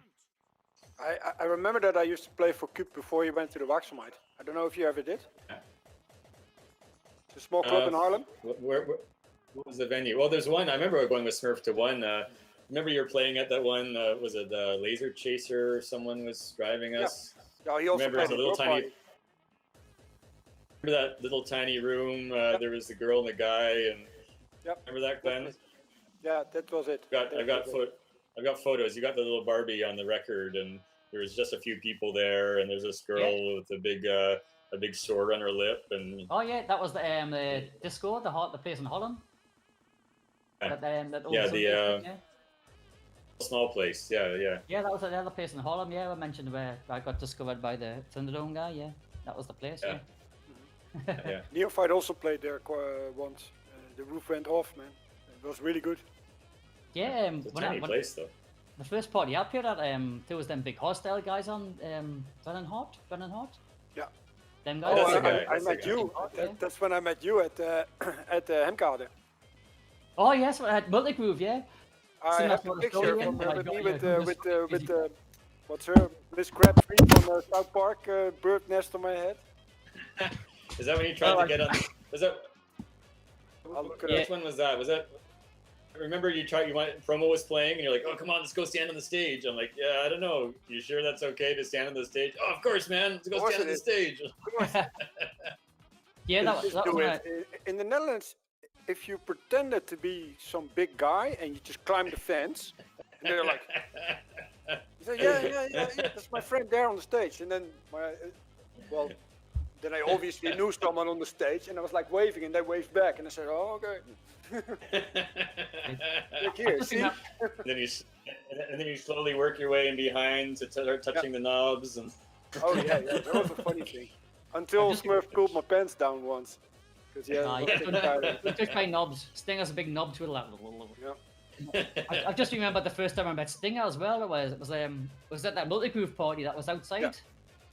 I remember that I used to play for Coop before you went to the Waxen Heat. I don't know if you ever did. Yeah. It's a small club in Harlem. What was the venue? Well, there's one. I remember going with Smurf to one. Remember you were playing at that one? Was it Laser Chaser? Someone was driving us. Yeah, he also remember played it was a little tiny. Remember that little tiny room? There was the girl and the guy, and remember that, Glenn? Yeah, that was it. I've got photos. You got the little Barbie on the record, and there was just a few people there, and there's this girl with a big sword on her lip, and that was the disco, the place in Holland. The small place, yeah. Yeah, that was the other place in Holland. Yeah, I mentioned where I got discovered by the Thunderdome guy. Yeah, that was the place. Yeah. Neophyte also played there once. The roof went off, man. It was really good. Yeah, it's a tiny place though. The first party I played at, there was them big hostile guys on Brennan Hart. Yeah. Them guys. Oh, That's the guy, I that's the met guy. you. Yeah. That's when I met you at at Hemkade. Oh yes, I had multi-groove, yeah. I Still have not the the story picture yet, from but I with got- me yeah, with who was- with what's her Miss Crabtree from South Park bird nest on my head. Is that when you tried to get on? Was that? I'll look it Yeah. up. Which one was that? Was that? Remember you tried. You went. Promo was playing, and you're like, "Oh, come on, let's go stand on the stage." I'm like, "Yeah, I don't know. You sure that's okay to stand on the stage?" Oh, of course, man. Let's go Of course stand on it the stage. Yeah, that was Just that was do when it. In the Netherlands, if you pretended to be some big guy and you just climb the fence, and they're like, you say, yeah, that's my friend there on the stage. And then, well, then I obviously knew someone on the stage, and I was like waving, and they waved back, and I said, oh, okay. Look here, see? And then you slowly work your way in behind to start touching the knobs and. Oh yeah, that was a funny thing. Until Smurf pulled my pants down once. Because don't touch my knobs. Stinger's a big knob twiddler. Yeah. I just remember the first time I met Stinger as well. It was at that multi-groove party that was outside.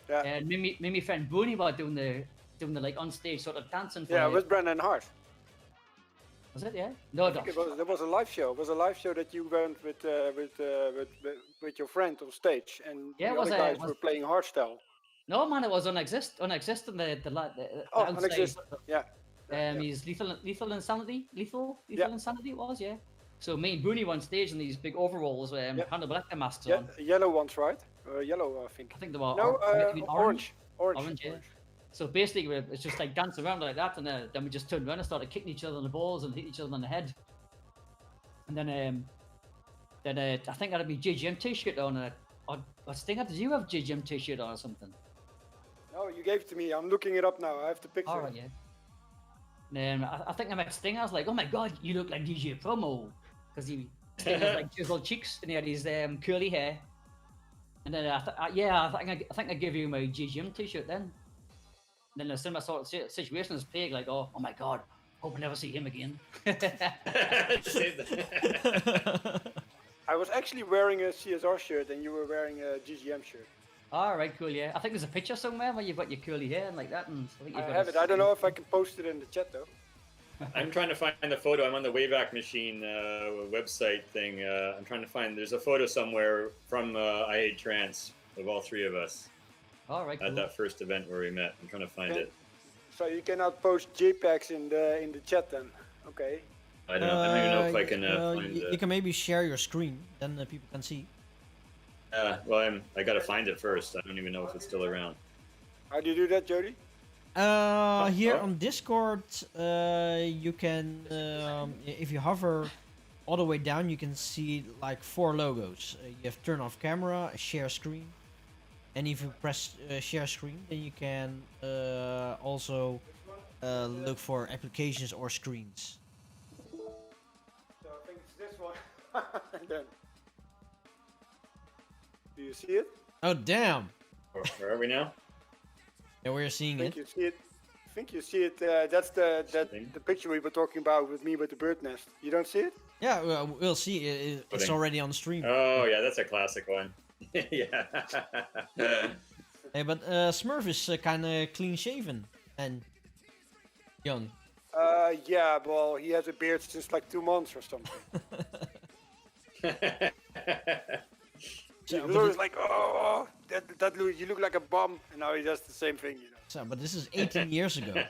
Yeah. And me and my friend Booney were doing the like on stage sort of dancing. For Yeah, it was Brendan Hart. Was it? Yeah. No, There was a live show. It was a live show that you went with your friend on stage, and Yeah, the it was other guys were playing hardstyle. No, man, it was unexistent. The outside. Unexistent. Yeah. He's lethal insanity. Lethal Yeah. insanity it was, yeah. So me and Booney were on stage in these big overalls, Hannibal Lecter masks Yeah, on. yellow ones, right? Yellow, I think. I think they were No, orange. Orange. Yeah. So basically, it's just like dancing around like that, and then we just turned around and started kicking each other in the balls and hitting each other on the head. And then I think I had my JGM t-shirt on. I think did you have JGM t-shirt on or something? No, you gave it to me. I'm looking it up now. I have the picture. All right, yeah. Then I think I met Sting. I was like, "Oh my god, you look like DJ Promo," because Sting has like chiseled cheeks and he had his curly hair. And then I think I gave you my GGM t-shirt then. And then a similar sort of situation as Plague, like, oh my god, hope I never see him again. I was actually wearing a CSR shirt and you were wearing a GGM shirt. All right, cool, yeah. I think there's a picture somewhere where you've got your curly hair and like that. And I think I you've got have it. I don't know if I can post it in the chat though. I'm trying to find the photo. I'm on the Wayback Machine website thing. I'm trying to find. There's a photo somewhere from I Hate Trance of all three of us. All right, cool. At that first event where we met. I'm trying to find it. So you cannot post JPEGs in the chat then. Okay. I don't even know if I can find it. You can maybe share your screen, then people can see. Well, I gotta find it first. I don't even know if it's still around. How do you do that, Jody? Here on Discord, you can, if you hover all the way down, you can see like 4 logos. You have turn off camera, share screen, and if you press share screen, then you can also look for applications or screens. So I think it's this one. And then, do you see it? Oh damn! Where are we now? Yeah, we're seeing I think it. you see it. I think you see it. That's the picture we were talking about with me with the bird nest. You don't see it? Yeah, we'll see. It's already on the stream. Oh yeah, that's a classic one. Yeah. Hey, but Smurf is kind of clean shaven and young. Yeah. Well, he has a beard since like 2 months or something. He was like, oh, that you look like a bum, and now he does the same thing, you know. So, but this is 18 years ago.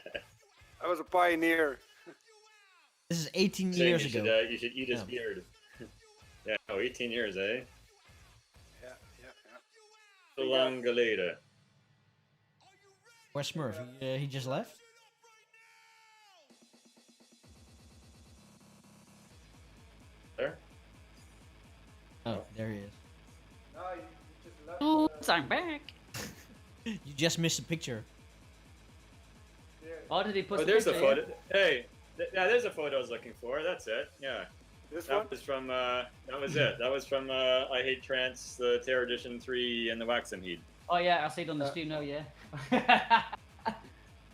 I was a pioneer. This is 18 Saying years ago. You should eat his beard. Yeah, 18 years, eh? Yeah. So long later. Where's Smurf? He just left? There? Oh, there he is. No, you just left. Oh, I'm back. You just missed a picture. Oh, did he put? Oh, there's the picture, photo. Hey, yeah, there's a photo I was looking for. That's it. Yeah. This one? That was from. That was it. That was from I Hate Trance, the Terror Edition 3, and the Waxen Heat. Oh yeah, I see it on the stream now. Yeah.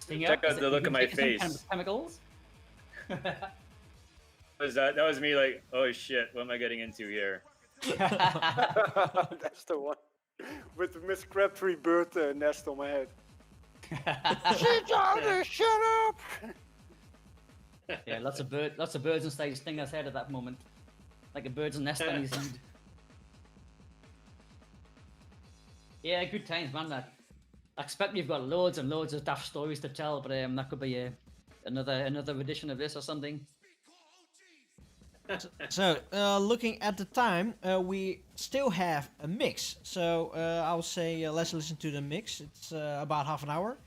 Check out the look of my face. Chemicals. That was me like, oh shit, what am I getting into here? That's the one. With the Miss Crabtree bird nest on my head. Sit down, shut up! Yeah, lots of birds inside Stinger's head at that moment, like a bird's nest on his head. Yeah, good times, man. I expect you've got loads and loads of daft stories to tell, but that could be another edition of this or something. So, looking at the time, we still have a mix. So, I will say let's listen to the mix. It's about half an hour.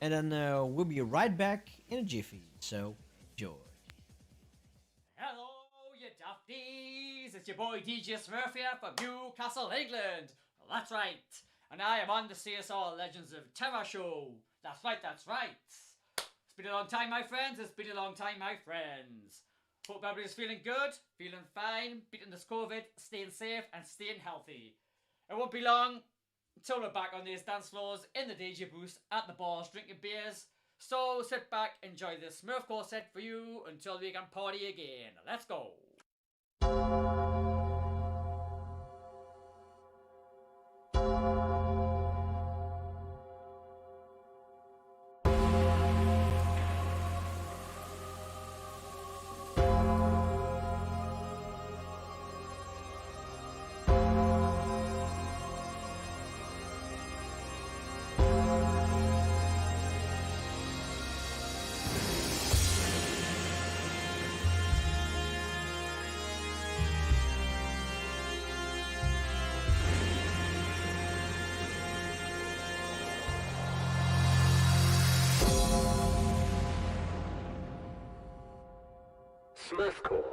And then we'll be right back in a jiffy. So, enjoy. Hello, you dafties! It's your boy DJ Smurf here from Newcastle, England. That's right. And I am on the CSR Legends of Terror show. That's right, that's right. It's been a long time, my friends. It's been a long time, my friends. Hope everybody's feeling good, feeling fine, beating this COVID, staying safe and staying healthy. It won't be long until we're back on these dance floors, in the DJ booth, at the bars, drinking beers. So sit back, enjoy this Smurfcore set for you until we can party again. Let's go. Smurfcore.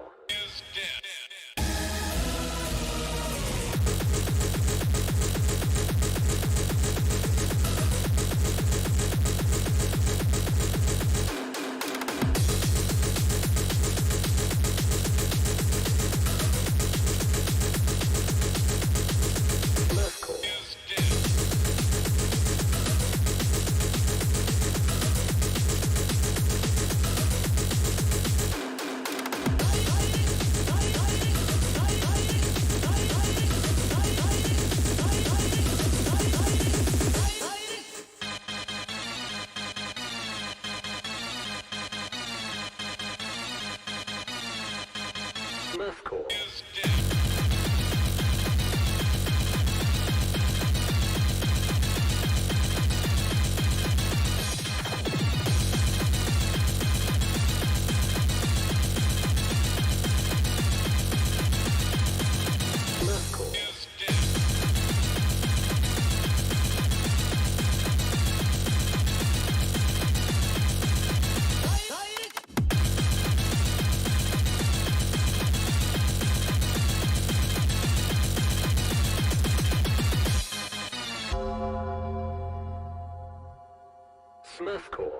Smurfcore.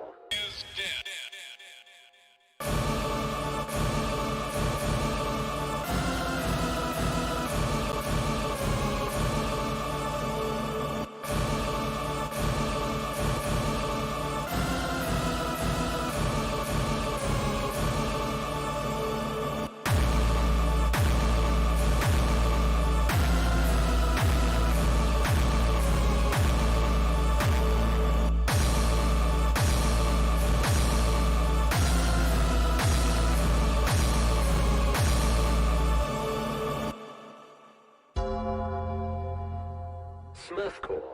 Smurfcore.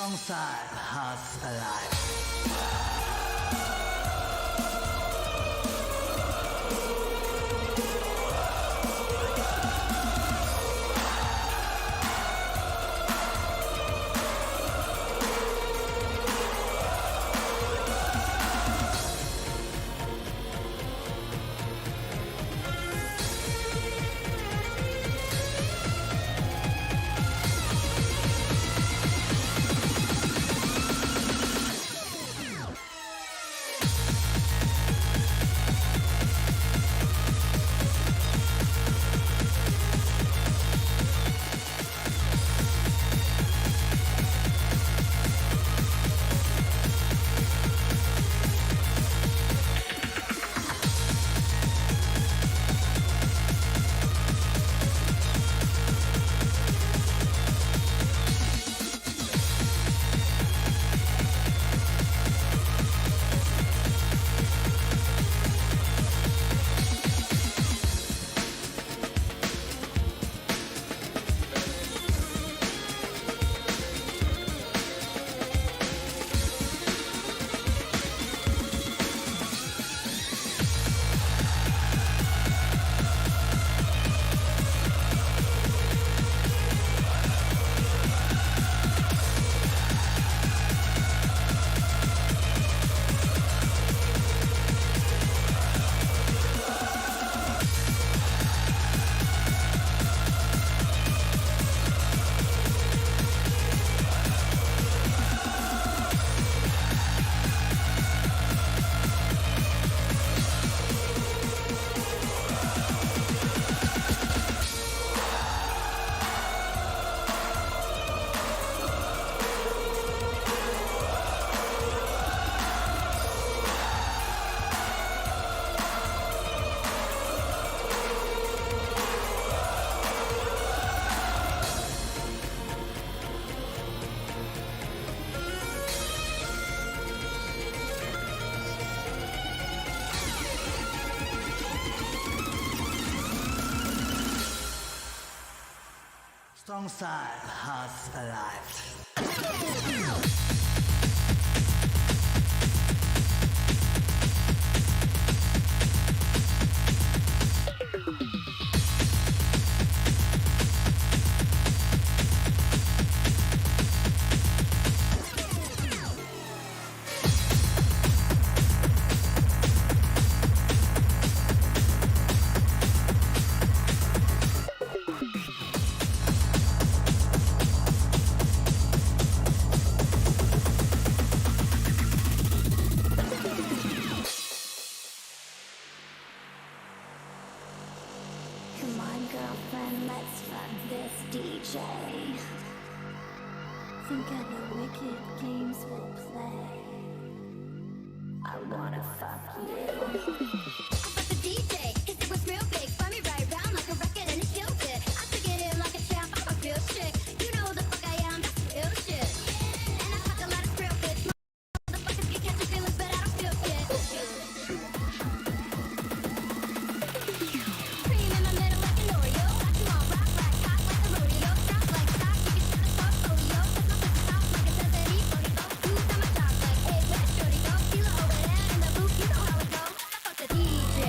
Strong side, hearts alive. Strong side, hearts alive. Come on, girlfriend, let's fuck this DJ. Think of the wicked games we'll play. I wanna fuck you. I fuck the DJ, 'cause it was real big. Spun me right round like a record and it killed it. I took it in like a champ, I'm a real chick. You know who the fuck I am, that's real shit. And I fuck a lot of real bitch. Motherfuckers get catching feelings, but I don't feel shit. Cream in my middle like an Oreo. Got you all rock, rock, hot like a rodeo. Drop like stock, you can shut a portfolio. 'Cause my pussy soft like it says that he's 40 go. Who's on my jock like, hey, where's Shorty go? Feel it over there in the booth, you know how it goes. I fuck the DJ.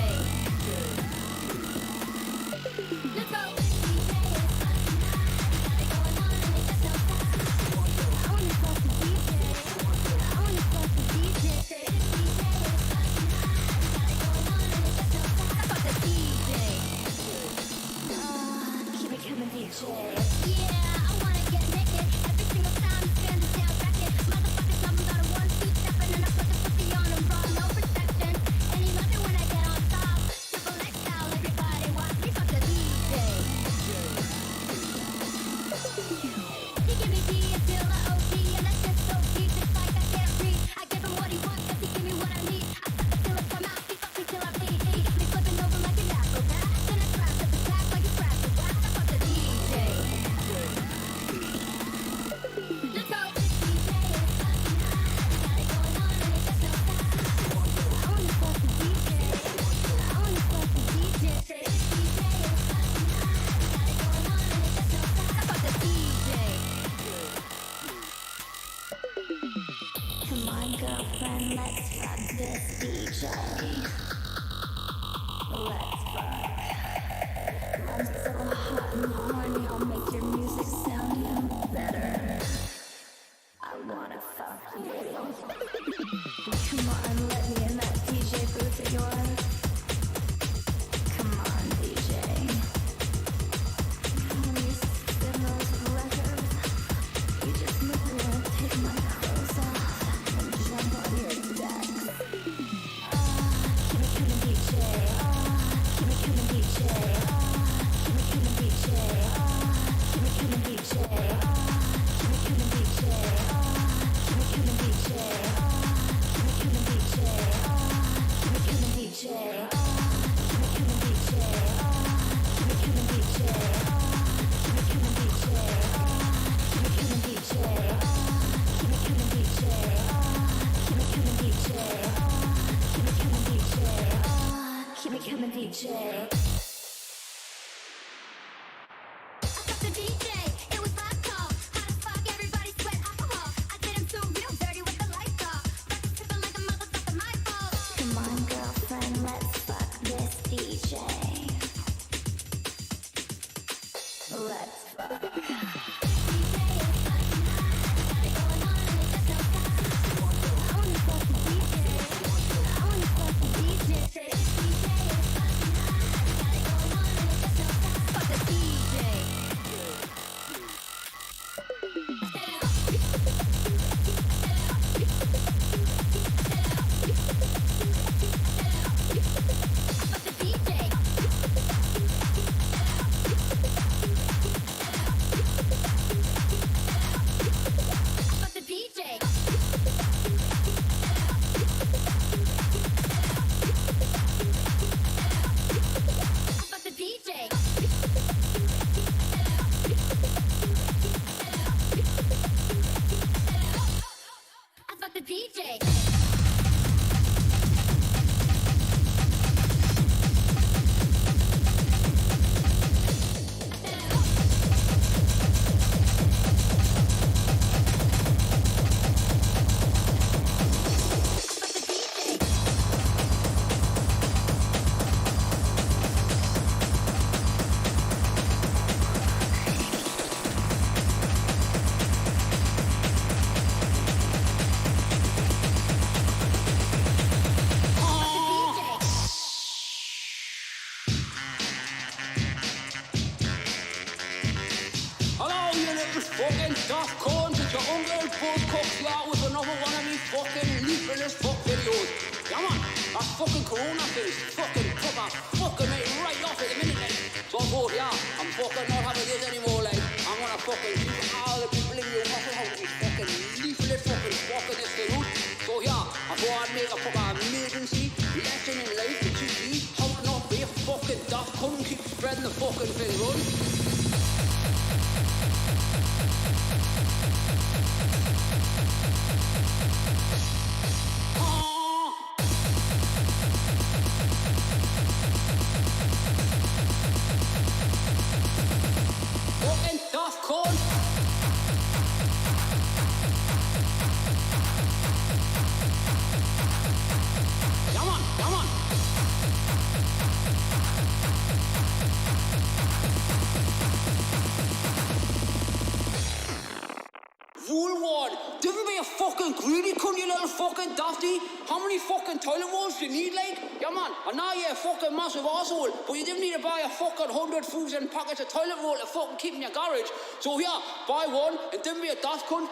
100,000 packets of toilet roll to fucking keep in your garage. So here, buy one and don't be a daft cunt.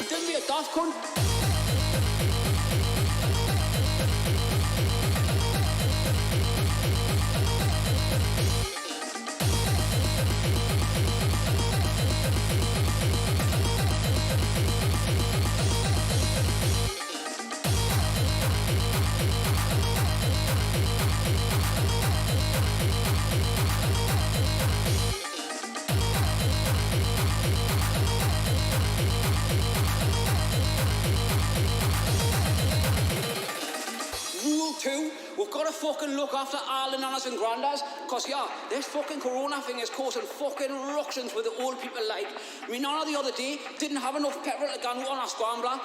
Don't be a daft cunt. gotta fucking look after all the nanas and grandas, cause yeah, this fucking corona thing is causing fucking ructions with the old people like. Me nana the other day didn't have enough petrol to go out on a scrambler.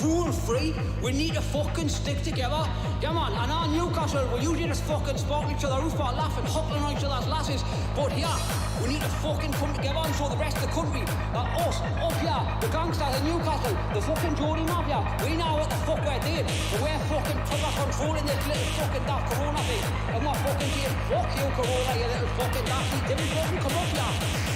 Rule free, we need to fucking stick together. Yeah man, and our Newcastle, we usually just fucking spot each other roof bar laughing, huckling on each other's lasses. But yeah, we need to fucking come together and show the rest of the country that us, up here, the gangsters in Newcastle, the fucking Geordie Mafia, we know what the fuck we're doing. But we're fucking proper controlling this little fucking daft corona thing. And we're fucking saying, fuck you corona, you little fucking dafty, didn't fucking come up here.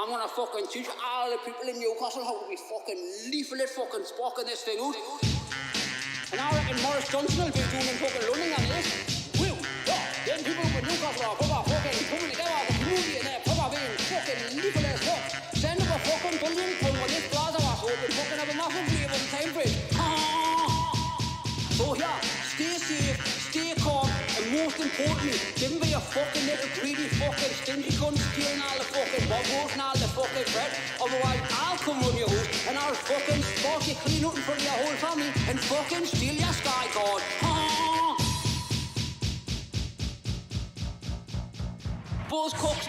I'm gonna fucking teach all the people in Newcastle how to be fucking leaflet fucking sparking this thing out. And I reckon Morris Johnson will be doing fucking running on this. Woo! Yeah, them people from Newcastle are proper fucking coming together, the community and they're proper being fucking leaflet as fuck. Send up a fucking £1 billion when this plaza was open, fucking have a massive wave on the time frame. So yeah, stay safe, stay calm, and most importantly, don't be a fucking little greedy fucking stingy cunt stealing all the fucking bubbles and all the fucking bread. Otherwise, I'll come run your house and I'll fucking spark you clean out in front of your whole family and fucking steal your sky card. Buzz cooks.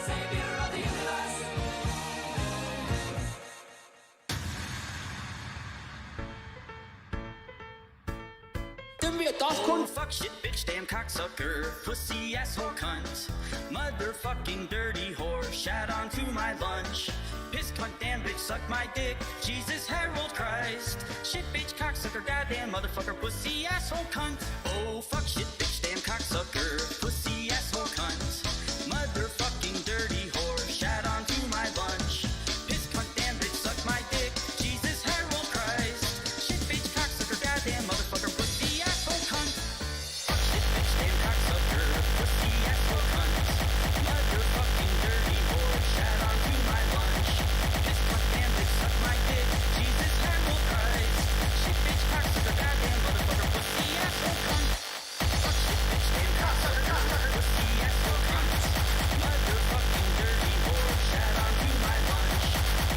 Savior of the universe. Be a daft cunt. Fuck shit, bitch, damn cocksucker, pussy asshole cunt, motherfucking dirty whore, shat onto my lunch, piss cunt, damn bitch, suck my dick, Jesus Harold Christ, shit, bitch, cocksucker, goddamn motherfucker, pussy asshole cunt. Oh fuck shit, bitch, damn cocksucker, pussy asshole cunt, motherfucking dirty whore, shat onto my lunch, piss cunt, damn bitch, suck my dick, Jesus Harold Christ, shit, bitch, cocksucker, goddamn motherfucker, pussy asshole cunt. Fuck shit, bitch, damn cocksucker, pussy asshole cunt, motherfucking dirty whore, shat onto my lunch, piss cunt, damn bitch, suck my dick, Jesus Harold Christ, shit, bitch, cocksucker, goddamn motherfucker, pussy asshole cunt. Fuck shit, bitch, damn cocksucker, pussy asshole cunt, motherfucking dirty whore, shat onto my lunch,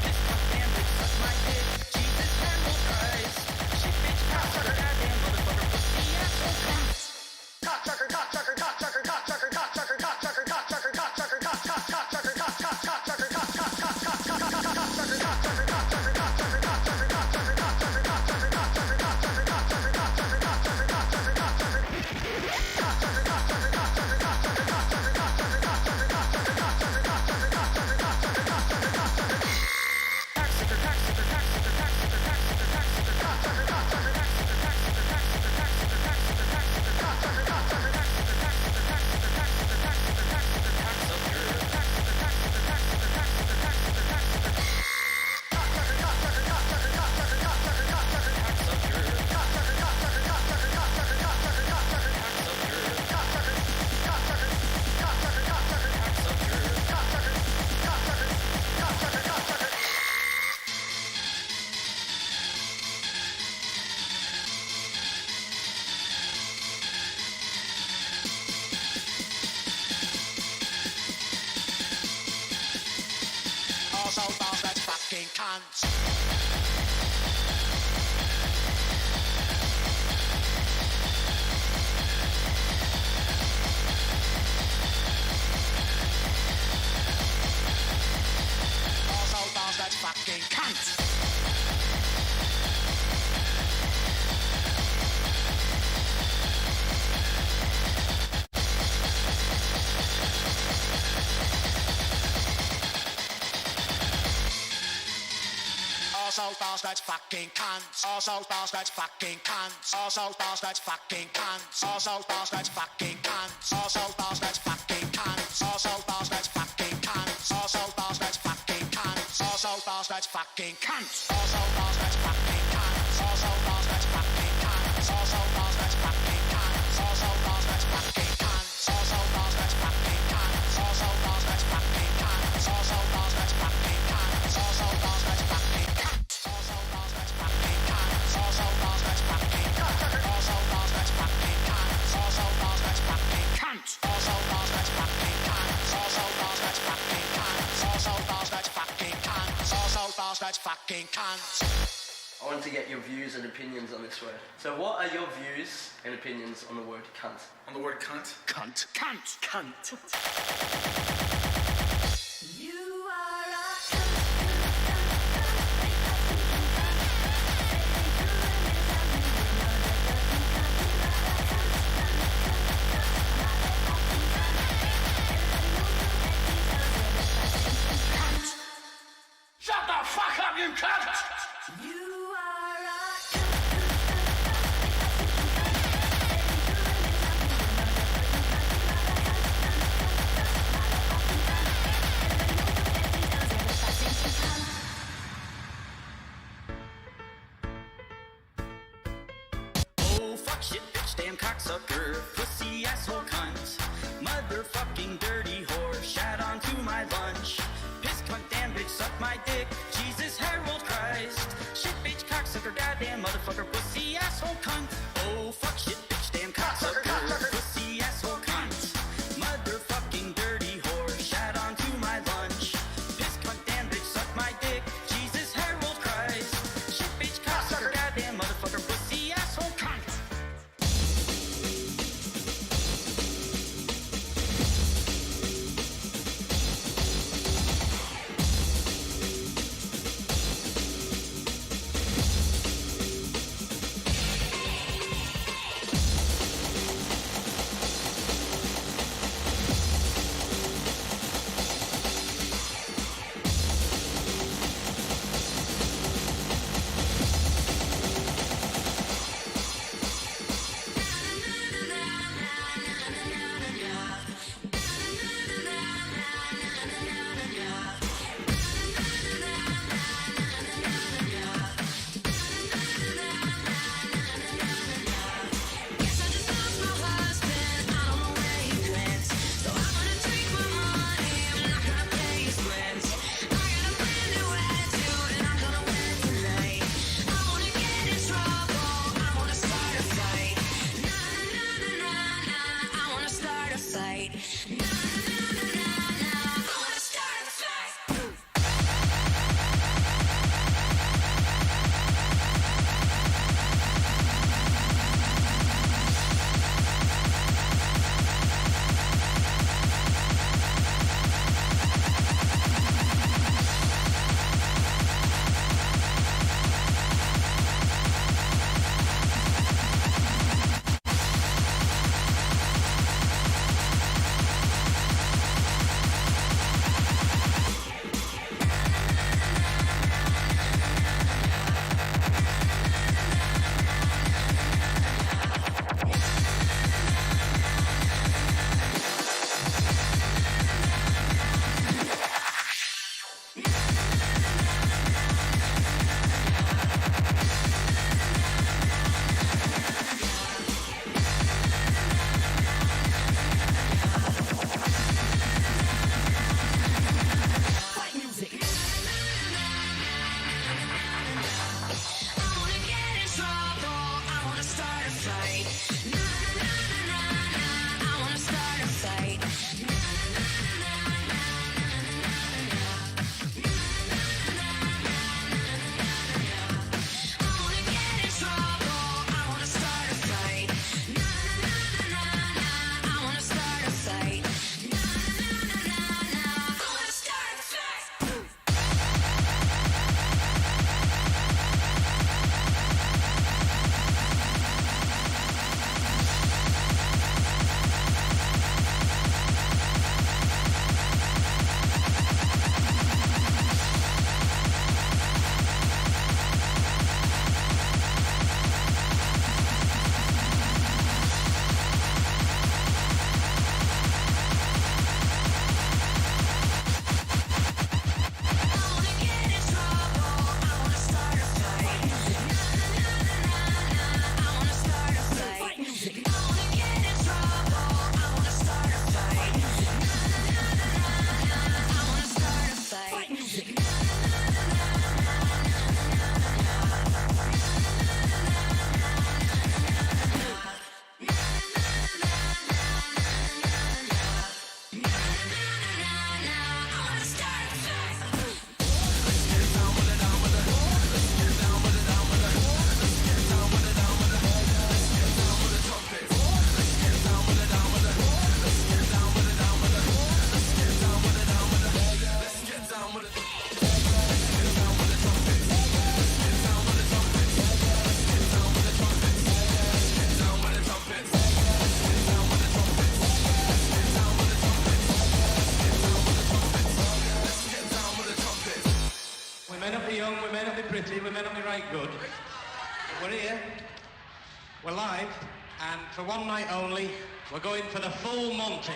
piss cunt, damn bitch, suck my dick, Jesus Harold Christ, shit, bitch, cocksucker, goddamn motherfucker, pussy asshole cunt. Cocksucker, cocksucker, cocksucker, cocksucker, cocksucker, cocksucker, cocksucker, cocksucker, cocksucker, cocksucker, Also bastards fucking cunts. Also bastards fucking cunts. Also bastards fucking cunts. Also bastards fucking cunts. Also bastards fucking cunts. Also bastards fucking cunts. Also bastards fucking cunts. Also bastards fucking cunts. Also bastards fucking cunts. Also bastards fucking cunts. Also bastards fucking cunts. Also bastards fucking cunts. Also bastards fucking cunts. Also bastards fucking cunts. Also bastards fucking cunts. Also bastards fucking cunts. Also bastards fucking cunts. Also bastards fucking cunts. Also bastards fucking cunts. Also bastards fucking cunts. Also bastards fucking cunts. Also bastards fucking cunts. Also bastards fucking cunts. Also bastards fucking cunts. I want to get your views and opinions on this word. So what are your views and opinions on the word cunt? On the word cunt? Cunt. Cunt. Cunt. You are a Shut the fuck up, you cunt! You are a Oh, fuck shit, bitch, damn cocksucker, pussy asshole cunt, motherfucking dirty whore, shat onto my lunch, piss cunt, damn bitch, suck my dick, Jesus, Harold Christ, shit, bitch, cocksucker, goddamn motherfucker, pussy asshole cunt. Oh, fuck shit, bitch, damn cocksucker, pussy asshole cunt, motherfucking dirty whore, shat onto my lunch, piss cunt, damn bitch, suck my dick, Jesus, Harold Christ, shit, bitch, cocksucker, goddamn motherfucker, pussy asshole cunt. see, we may not be right good. But we're here, we're live, and for one night only, we're going for the full Monty.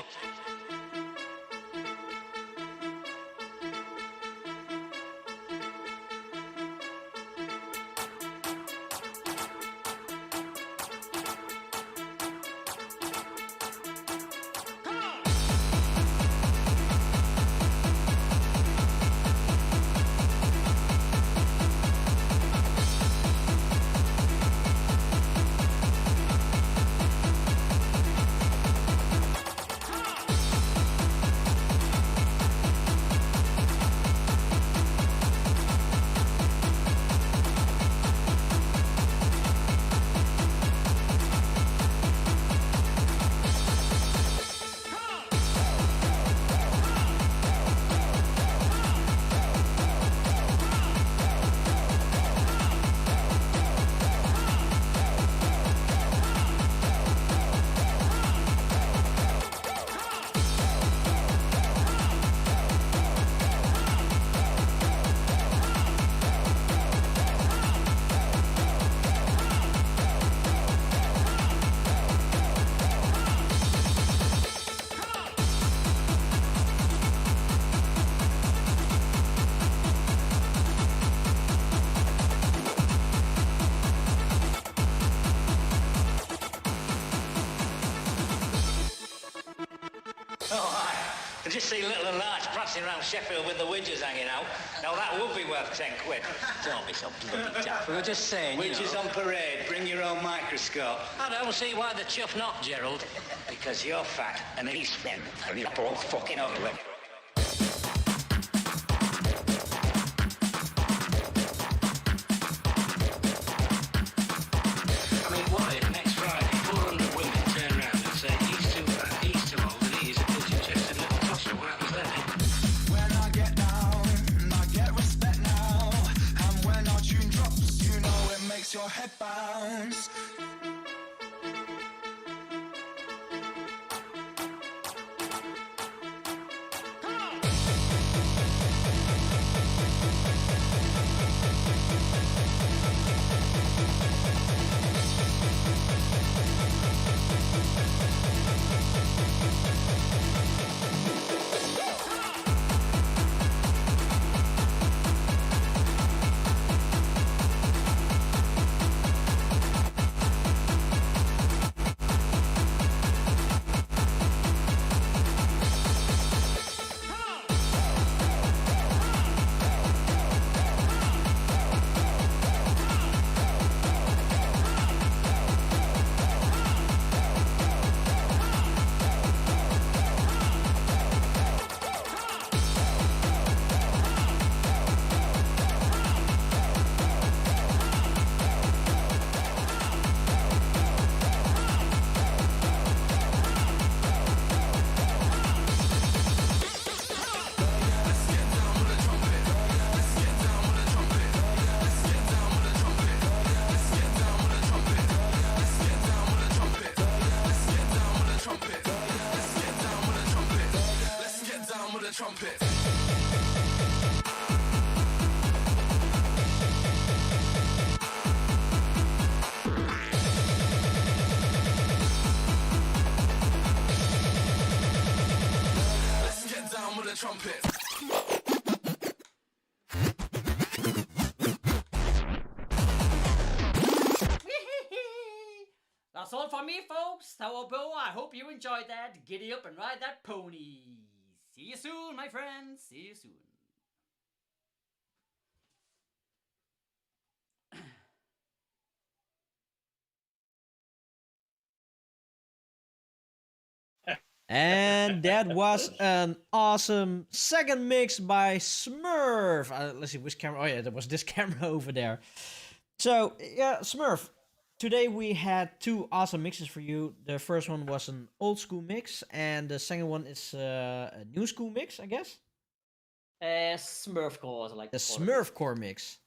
I just see little and large prancing around Sheffield with the widgers hanging out. Now that would be worth 10 quid. Don't be so bloody daft. We were just saying, Widgers on parade, bring your own microscope. I don't see why the chuff not, Gerald. Because you're fat and he's thin and you're both fucking ugly. I mean, what if next Friday 400 women turn round and say he's too fat, he's too old, and he's a pigeon-chested little tosser? What happens then? When I get down, I get respect now. And when our tune drops, you know it makes your head bounce. Trumpet. Let's get down with the trumpet. That's all from me, folks. Tower Bow, I hope you enjoyed that. Giddy up and ride that pony. See you soon, my friends. See you soon. And that was an awesome second mix by Smurf. Let's see which camera. Oh yeah, that was this camera over there. So yeah, Smurf. Today we had two awesome mixes for you. The first one was an old school mix, and the second one is a new school mix, I guess. Smurfcore, like the Smurfcore mix.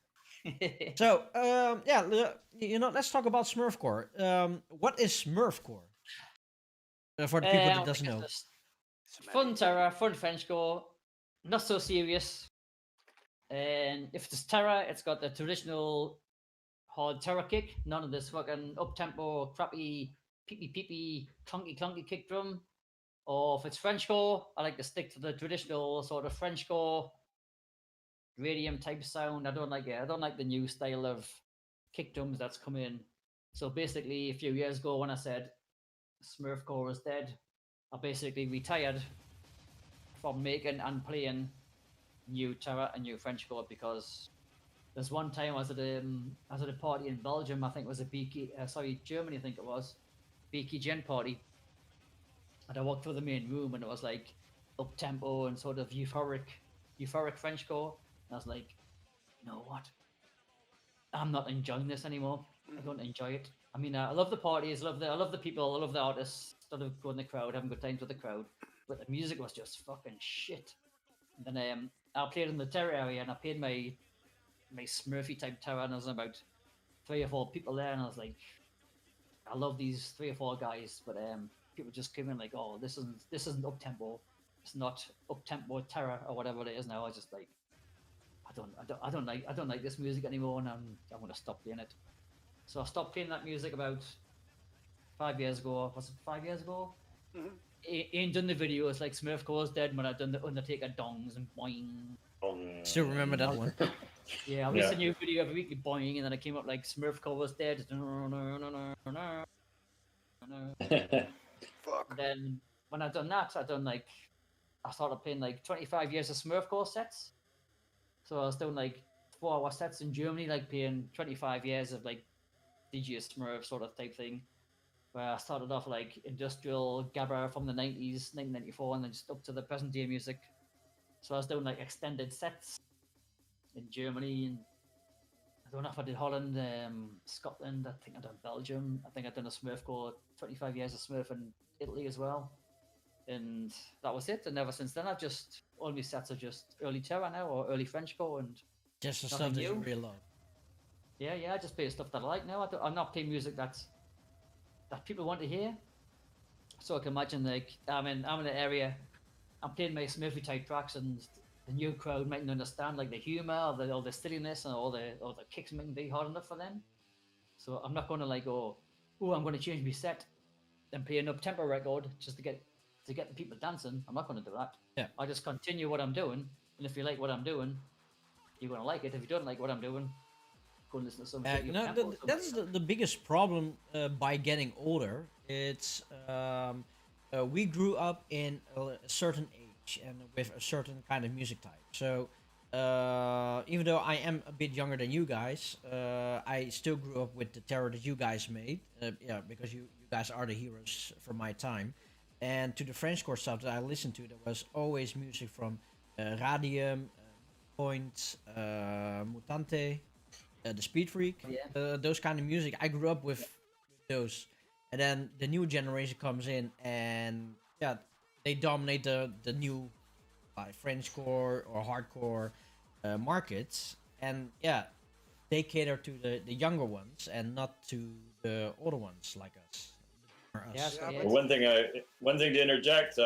So yeah, let's talk about Smurfcore. What is Smurfcore? For the people that doesn't know. Fun terror, fun Frenchcore, not so serious. And if it's Terra, it's got the traditional hard Terra kick. None of this fucking up tempo, crappy, peepy peepy, clunky kick drum. Or if it's Frenchcore, I like to stick to the traditional sort of Frenchcore radium type sound. I don't like it. I don't like the new style of kick drums that's come in. So basically, a few years ago, when I said Smurfcore was dead, I basically retired from making and playing new Terra and new Frenchcore because there's one time I was at a party in Belgium. I think it was a Germany. I think it was Beaky Gen party, and I walked through the main room and it was like up tempo and sort of euphoric Frenchcore. And I was like, you know what? I'm not enjoying this anymore. I don't enjoy it. I mean, I love the parties, I love the people, I love the artists, sort of go in the crowd, having good times with the crowd. But the music was just fucking shit. And then I played in the terror area and I played my Smurfy type tower and there was about 3 or 4 people there and I was like, I love these 3 or 4 guys, but people just came in like, oh, this isn't up tempo, it's not up tempo terror or whatever it is now. I was just like, I don't like this music anymore, and I'm gonna stop playing it. So I stopped playing that music about 5 years ago. Was it 5 years ago? Ain't done the videos like Smurfcore's dead when I done the Undertaker dongs and boing. Still remember that one. Yeah, I released a new video every week boing, and then it came up like Smurfcore was dead. Fuck. Then when I done that, I started playing like 25 years of Smurfcore sets. So I was doing like 4-hour sets in Germany, like playing 25 years of like DJ Smurf sort of type thing. Where I started off like industrial gabber from the 90s, 1994, and then just up to the present day music. So I was doing like extended sets in Germany, and I don't know if I did Holland, Scotland, I think I done Belgium, I think I done a Smurfcore, 25 years of Smurf in Italy as well. And that was it. And ever since then, all my sets are just early Terra now or early Frenchcore and just the nothing stuff that you new. really love. Yeah, I just play stuff that I like now. I'm not playing music that people want to hear. So I can imagine like I'm in an area, I'm playing my Smurfy type tracks, and the new crowd mightn't understand like the humor, or all the silliness, and all the kicks mightn't be hard enough for them. So I'm not going to like go, oh, I'm going to change my set and play an up tempo record just to get the people dancing. I'm not going to do that. Yeah. I just continue what I'm doing, and if you like what I'm doing, you're going to like it. If you don't like what I'm doing, go and listen to some shit. That's the biggest problem by getting older. It's we grew up in a certain age and with a certain kind of music type. So even though I am a bit younger than you guys, I still grew up with the terror that you guys made. Because you guys are the heroes from my time. And to the Frenchcore stuff that I listened to, there was always music from Radium, Point, Mutante, the Speed Freak, those kind of music. I grew up with those, and then the new generation comes in, and they dominate the new Frenchcore or hardcore markets, and they cater to the younger ones and not to the older ones like us. One thing to interject,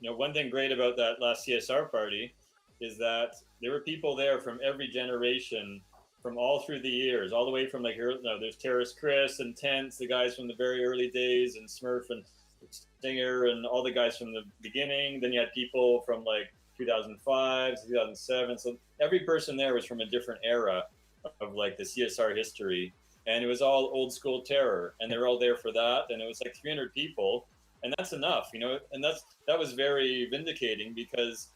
one thing great about that last CSR party is that there were people there from every generation, from all through the years, all the way from there's Terrace Chris and Tense, the guys from the very early days, and Smurf and Stinger, and all the guys from the beginning. Then you had people from like 2005 to 2007. So every person there was from a different era of like the CSR history. And it was all old school terror, and they're all there for that. And it was like 300 people, and that's enough, and that was very vindicating because,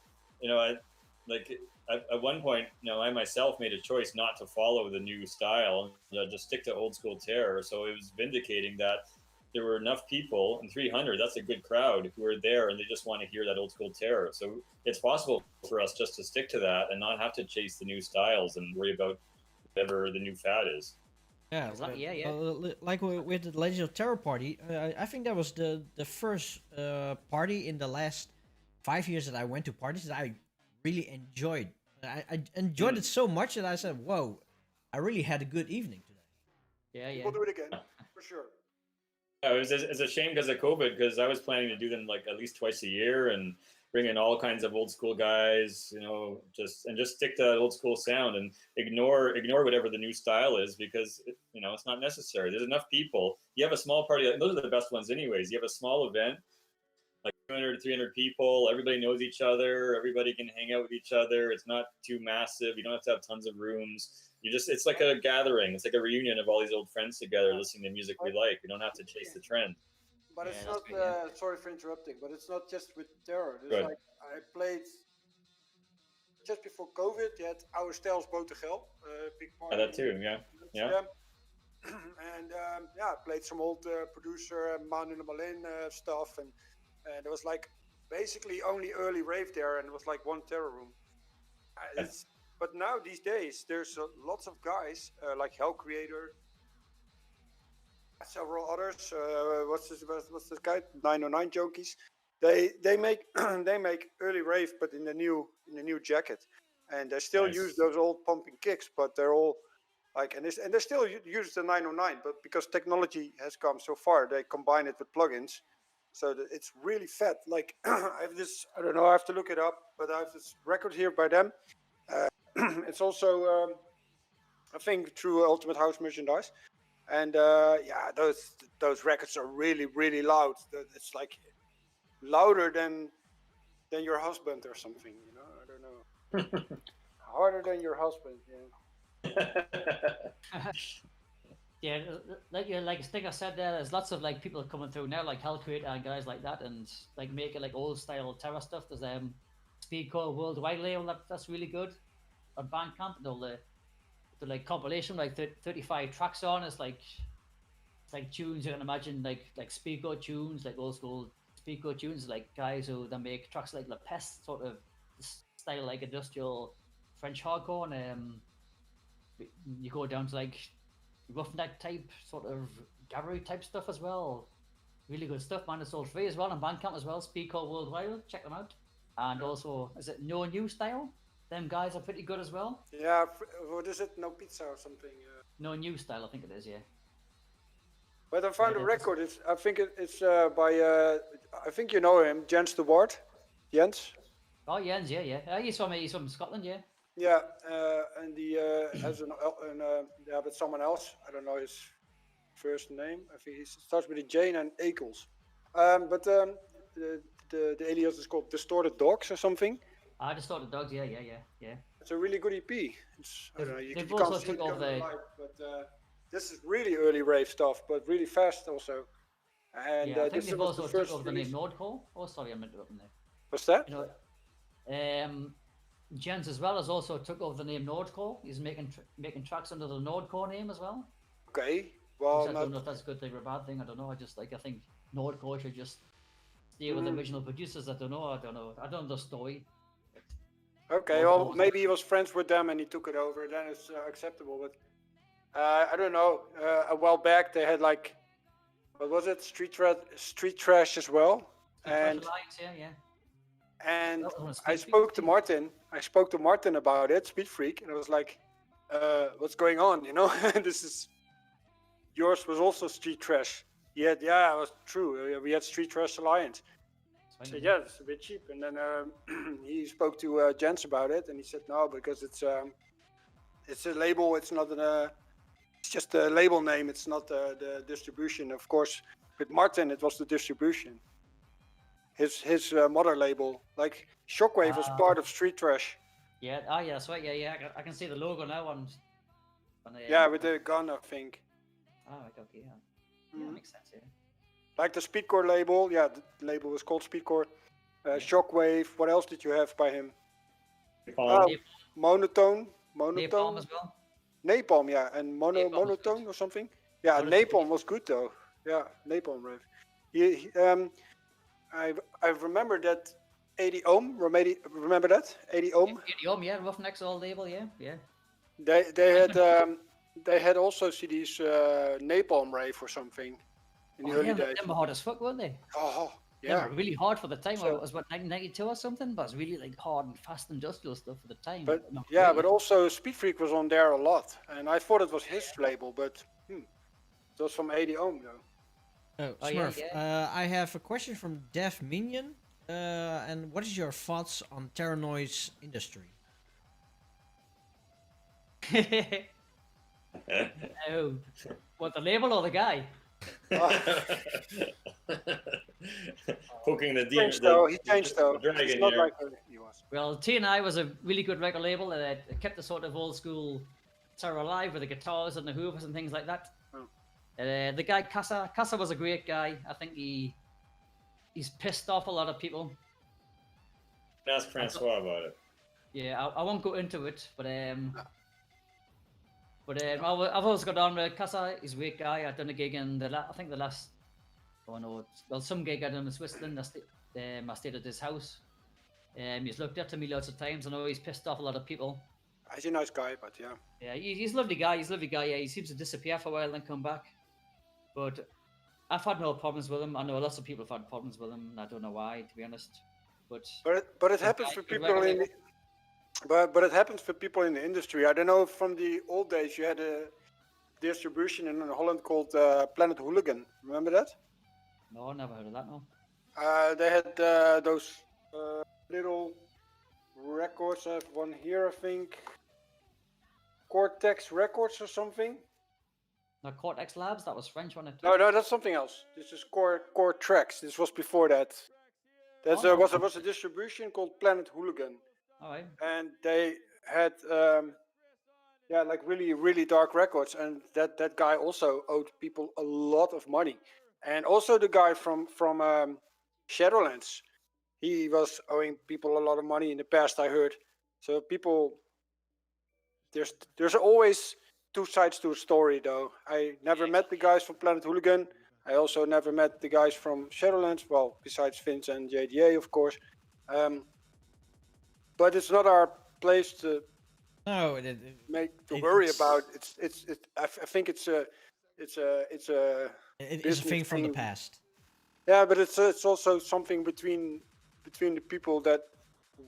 at one point, I myself made a choice not to follow the new style, just stick to old school terror. So it was vindicating that there were enough people, and 300, that's a good crowd, who are there and they just want to hear that old school terror. So it's possible for us just to stick to that and not have to chase the new styles and worry about whatever the new fad is. Yeah, like with the Legend of Terror party, I think that was the first party in the last 5 years that I went to parties that I really enjoyed. I enjoyed it so much that I said, "Whoa, I really had a good evening today." We'll do it again for sure. It's a shame because of COVID, because I was planning to do them like at least twice a year, and bring in all kinds of old school guys, you know, just stick to that old school sound and ignore whatever the new style is, because you know, it's not necessary. There's enough people. You have a small party, those are the best ones anyways. You have a small event, like 200 300 people, everybody knows each other, everybody can hang out with each other, it's not too massive, you don't have to have tons of rooms, it's like a gathering, it's like a reunion of all these old friends together listening to music we like. We don't have to chase the trend. But it's not. Sorry for interrupting, but it's not just with terror. It's Good. like I played just before COVID. You had Oude Stijls Botergel, big party. That too, yeah. And I played some old producer Man in the Malin stuff, and there was like basically only early rave there, and it was like one terror room. But now these days, there's lots of guys like Hell Creator, several others. What's this guy? 909 Junkies. They make they make early rave, but in the new jacket, and they still use those old pumping kicks, but they're all like and they still use the 909, but because technology has come so far, they combine it with plugins, so that it's really fat. Like I have this, I don't know, I have to look it up, but I have this record here by them. It's also I think through Ultimate House Merchandise. And those records are really loud. It's like louder than your husband or something, you know. I don't know. Harder than your husband, Yeah, like Sticker said, there's lots of like people coming through now, like Hell Creator and guys like that, and like making like old style terror stuff. There's Speedcore Worldwide label that's really good on Bandcamp, and all the like compilation, like 35 tracks on. It's like tunes you can imagine, like Speedcore tunes, like old school Speedcore tunes, like guys who then make tracks like La Peste, sort of style, like industrial French hardcore, and you go down to like Roughneck type, sort of Gathery type stuff as well. Really good stuff, man. It's all free as well on Bandcamp as well. Speedcore Worldwide, check them out. And also, is it No New Style? Them guys are pretty good as well. Yeah, what is it? No Pizza or something? No New Style, I think it is, yeah. But I found a record. I think it's by I think you know him, Jens de Waard. Jens. Oh, Jens, yeah. He's from Scotland, yeah. Yeah, and he has but someone else. I don't know his first name. I think he starts with a J and Akels. But the alias is called Distorted Dogs or something. Distorted Dogs, yeah. It's a really good EP. I don't know, you They've can't also see it took coming over live, but this is really early rave stuff, but really fast also. And yeah, I think this they've was also the took first over the release. name Nordcore. Oh, sorry, I'm interrupting there. What's that? You know, Jens as well has also took over the name Nordcore. He's making tracks under the Nordcore name as well. Okay, well, I don't know if that's a good thing or a bad thing. I don't know. I think Nordcore should just stay with the original producers. I don't know. I don't know the story. Okay, well, maybe he was friends with them and he took it over. Then it's acceptable. But I don't know. A while back they had like, what was it? Street Trash as well. And yeah. And I spoke to Martin. I spoke to Martin about it, Speed Freak, and I was like, "What's going on? You know, yours was also Street Trash." Yeah, it was true. We had Street Trash Alliance. I said, yeah, it's a bit cheap. And then he spoke to Jens about it, and he said, no, because it's a label. It's not it's just a label name. It's not the distribution. Of course, with Martin, it was the distribution. His mother label, like Shockwave, was part of Street Trash. Yeah, yeah, that's right. Yeah. I can see the logo now on yeah, with the gun, I think. Oh, okay, yeah. Yeah, makes sense. Yeah. Like the Speedcore label, yeah, the label was called Speedcore. Shockwave. What else did you have by him? Monotone. Napalm as well. Napalm, yeah, and Monotone or something. Yeah, Napalm was good though. Yeah, Napalm rave. I remember that 80 Ohm. Remember that 80 Ohm? 80 Ohm, yeah. Roughnecks all label, yeah. They had also CDs Napalm rave or something in the early days. They were hard as fuck, weren't they? Oh, yeah. They were really hard for the time. It was what, 1992 or something, but it was really like hard and fast industrial stuff for the time. But also Speed Freak was on there a lot, and I thought it was his label, but it was from 80 Ohm though. Oh, Smurf. I have a question from Dev Minion. And what is your thoughts on Terranoid's industry? Oh, what, the label or the guy? Poking the He demon, changed though. He changed the though. dragon It's not here. like he was. Well, T&I was a really good record label that kept the sort of old school terror alive with the guitars and the hoovers and things like that. Oh. The guy Casa was a great guy. I think he's pissed off a lot of people. Ask Francois about it. Yeah, I won't go into it, but I've always got on with Casa. He's a great guy. I've done a gig in I think the last, oh no, well, some gig I done in Switzerland. I stayed at his house. He's looked up to me lots of times. I know he's pissed off a lot of people. He's a nice guy, but yeah. Yeah, he's a lovely guy. He's a lovely guy. Yeah, he seems to disappear for a while and then come back. But I've had no problems with him. I know lots of people have had problems with him, and I don't know why, to be honest. But it happens for people in the, but it happens for people in the industry. I don't know if from the old days you had a distribution in Holland called Planet Hooligan. Remember that? No, I never heard of that. No. They had those little records. I have one here, I think. Cortex Records or something. No, Cortex Labs. That was French, wasn't it? No, that's something else. This is Core Tracks. This was before that. That's was a distribution called Planet Hooligan. All right. And they had like really dark records, and that guy also owed people a lot of money. And also the guy from Shadowlands, he was owing people a lot of money in the past, I heard. So people, there's always two sides to a story, though. I never met the guys from Planet Hooligan. I also never met the guys from Shadowlands, well, besides Vince and JDA, of course. But it's not our place to worry about. I think it's a thing from the past. Yeah, but it's also something between the people that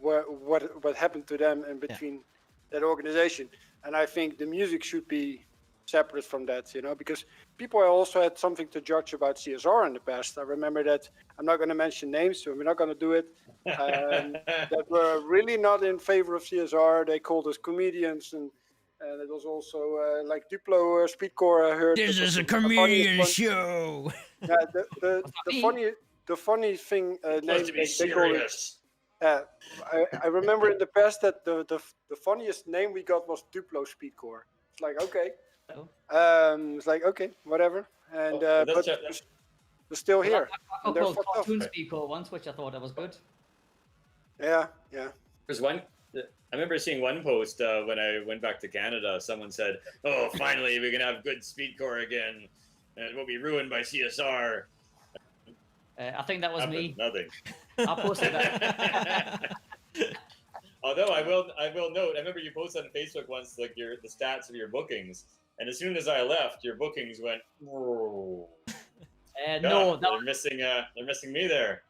what happened to them and between that organization. And I think the music should be separate from that, because people also had something to judge about CSR in the past. I remember that, I'm not going to mention names, so we're not going to do it, that were really not in favor of CSR. They called us comedians, and it was also like Duplo Speedcore, I heard. This is a comedian show. Yeah, the funny thing name they called it. I remember in the past that the funniest name we got was Duplo Speedcore. It's like, okay. It's like, okay, whatever. And but we're still here. I called Cartoon Speedcore once, which I thought that was good. Yeah. There's one. I remember seeing one post when I went back to Canada. Someone said, "Oh, finally we can have good speedcore again, and it won't be ruined by CSR." I think that was me. Nothing. I posted that. Although I will note, I remember you posted on Facebook once, like the stats of your bookings, and as soon as I left, your bookings went. Whoa. No, they're missing me there.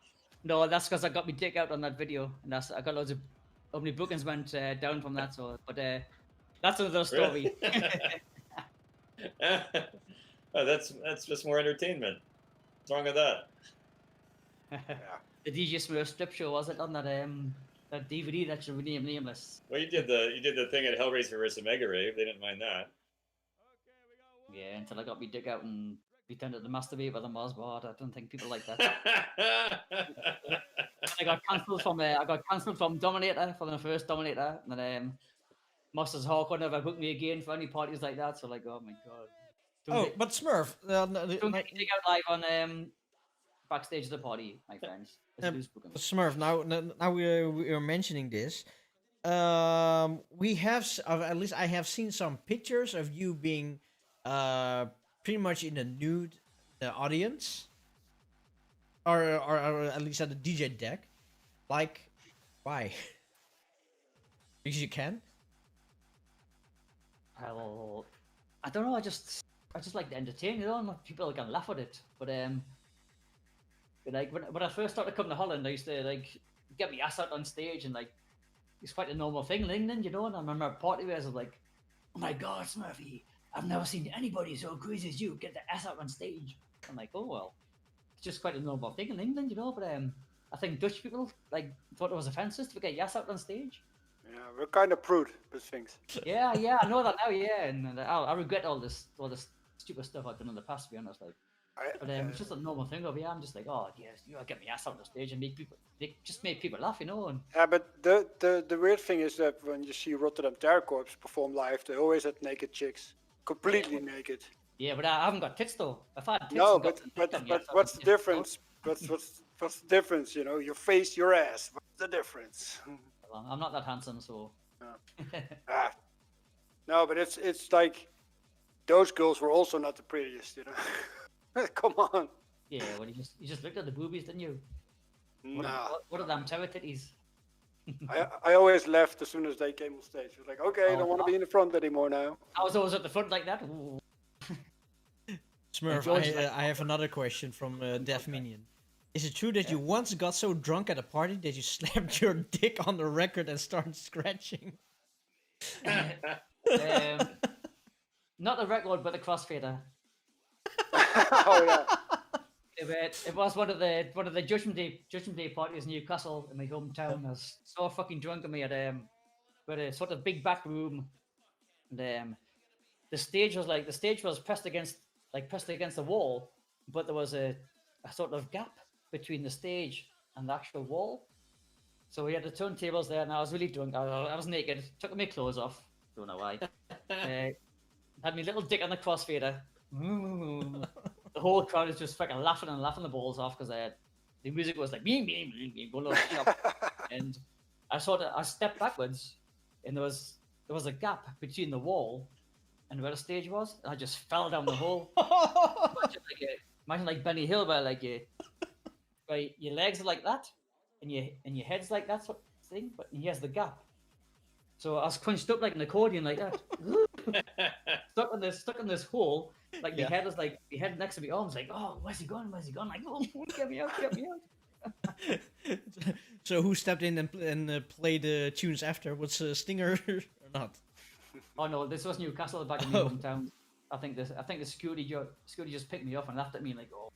No, that's because I got my dick out on that video, and I got loads of many bookings went down from that. So, but that's another story. Oh, that's just more entertainment. What's wrong with that? The DJ Smurf strip show, was it, on that DVD that should rename nameless? Well, you did the thing at Hellraiser vs. Mega Rave. They didn't mind that. Yeah, until I got my dick out and pretended to masturbate with a Mosbot. I don't think people like that. I got cancelled from Dominator for the first Dominator, and then Monsters Hardcore never booked me again for any parties like that. So like, oh my god. But Smurf, don't get me dick out live on backstage of the party, my friends. Smurf, now we are mentioning this. We have, at least I have seen some pictures of you being pretty much in a nude audience, or at least at the DJ deck. Like, why? Because you can. Well, I don't know. I just like to entertain. And people can laugh at it, but like when I first started coming to Holland, I used to like get my ass out on stage, and like it's quite a normal thing in England, And I remember at party where I was like, "Oh my God, Smurfy, I've never seen anybody so crazy as you get the ass out on stage." I'm like, "Oh well, it's just quite a normal thing in England, But I think Dutch people like thought it was offensive to get yes out on stage. Yeah, we're kind of prude with things. Yeah, I know that now. Yeah, and I regret all this stupid stuff I've done in the past. To be honest, like, but it's just a normal thing over here. I'm just like, oh yes, get my ass out on stage and just make people laugh, And yeah, but the weird thing is that when you see Rotterdam Terror Corps perform live, they always had naked chicks, completely naked. Yeah, but I haven't got tits though. If I had tits, No, and got but what's the difference? What's the difference? Your face, your ass. What's the difference? Well, I'm not that handsome, so. No, but it's like those girls were also not the prettiest, Come on. Yeah, well, you just looked at the boobies, didn't you? Nah. What are them terror titties? I always left as soon as they came on stage. I was like, okay, I don't want to be in the front anymore now. I was always at the front like that. Smurf, I have another question from Deaf Minion. Is it true that you once got so drunk at a party that you slapped your dick on the record and started scratching? Not the record, but the crossfader. Oh yeah. It was one of the Judgment Day parties in Newcastle in my hometown. I was so fucking drunk, and we had a sort of big back room, and the stage was pressed against the wall, but there was a sort of gap between the stage and the actual wall. So we had the turntables there, and I was really drunk. I was naked, took my clothes off. Don't know why. Had my little dick on the crossfader. The whole crowd is just fucking laughing the balls off because the music was like beam beam beam beam going up. And I stepped backwards, and there was a gap between the wall and where the stage was, and I just fell down the hole. Imagine like Benny Hill, where like your legs are like that, and your head's like that sort of thing, but he has the gap. So I was crunched up like an accordion, like that, stuck in this hole. Like my head was like my head next to my arms, like, oh, where's he gone? Where's he gone? Like, oh, get me out, get me out. So who stepped in and played the tunes after? Was Stinger or not? Oh no, this was Newcastle back in my hometown. I think the security just picked me up and laughed at me like, oh.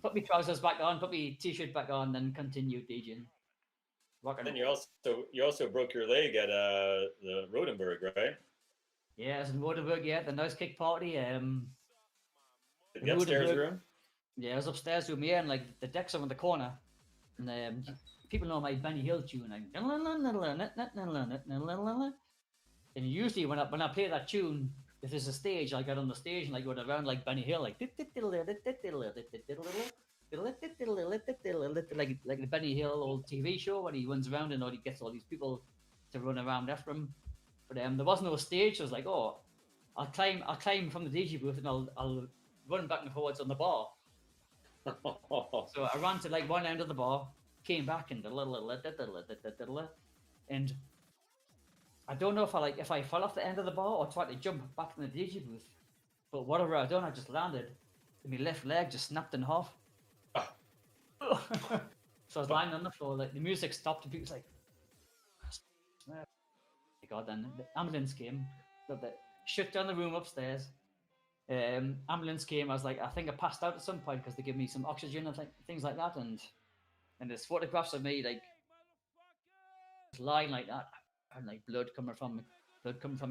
Put my trousers back on, put my t-shirt back on, then continued DJing. Then you also broke your leg at the Rodenburg, right? Yeah, it's in Rodenburg. Yeah, the Noise Kick party. The upstairs room. Yeah, it was upstairs room. Yeah, and like the decks are in the corner, and people know my Benny Hill tune. Like, and usually when I play that tune, if there's a stage, I get on the stage and I go around like Benny Hill, like like the Benny Hill old TV show when he runs around and he gets all these people to run around after him. But there was no stage. So I was like, oh, I'll climb from the DJ booth and I'll run back and forwards on the bar. So I ran to like one end of the bar, came back and I don't know if I fell off the end of the bar or tried to jump back in the DJ booth. But whatever I done, I just landed and my left leg just snapped in half. So I was lying on the floor, like the music stopped and people was like, oh my God, then the ambulance came, shut down the room upstairs. Ambulance came. I was like, I think I passed out at some point because they gave me some oxygen and things like that, and there's photographs of me like lying like that, and like blood coming from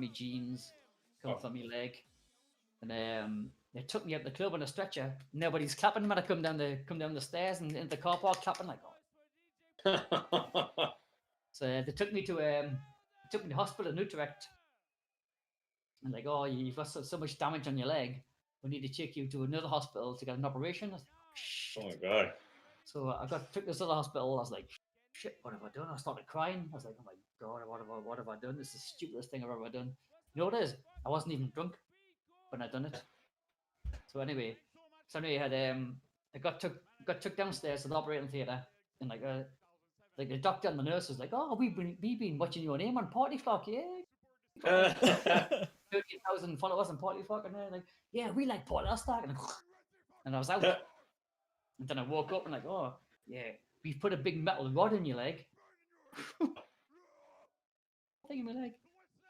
my jeans, coming from my leg, and they took me up the club on a stretcher. Nobody's clapping when I come down the stairs and into the car park clapping like, oh. So they took me to hospital in Utrecht. And like, oh, you've got so much damage on your leg. We need to take you to another hospital to get an operation. I was like, oh, my God. So I took to this other hospital. I was like, shit, what have I done? I started crying. I was like, oh my God, what have I done? This is the stupidest thing I've ever done. You know what it is? I wasn't even drunk when I done it. So anyway, I got took downstairs to the operating theatre, and like the doctor and the nurse was like, oh, we've been watching your name on Party Flock, yeah. 13,000 followers on Party Flock, and they're like, yeah, we like Paul Elstak, and I was out. And then I woke up and like, oh yeah, we've put a big metal rod in your leg. Thing in my leg.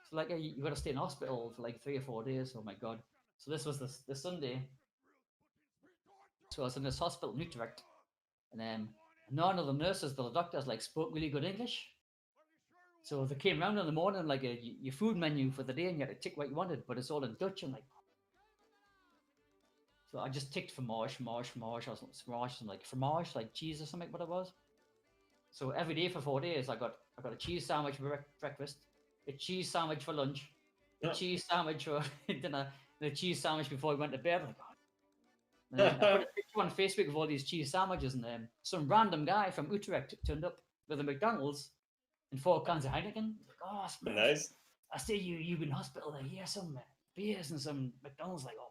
So like, you got to stay in hospital for like 3 or 4 days. Oh my God. So this was the Sunday. So I was in this hospital in Utrecht, and none of the nurses, the doctors, like spoke really good English. So they came round in the morning like your food menu for the day, and you had to tick what you wanted, but it's all in Dutch. And like, so I just ticked fromage, or something, fromage, and like fromage, like cheese or something, what it was. So every day for 4 days, I got a cheese sandwich for breakfast, a cheese sandwich for lunch, a cheese sandwich for dinner, and a cheese sandwich before I went to bed. Like, and then I put a picture on Facebook of all these cheese sandwiches, and some random guy from Utrecht turned up with a McDonald's and 4 cans of Heineken. Like, oh, Nice. I say you've been in hospital. Like, yeah, some beers and some McDonald's. Like, oh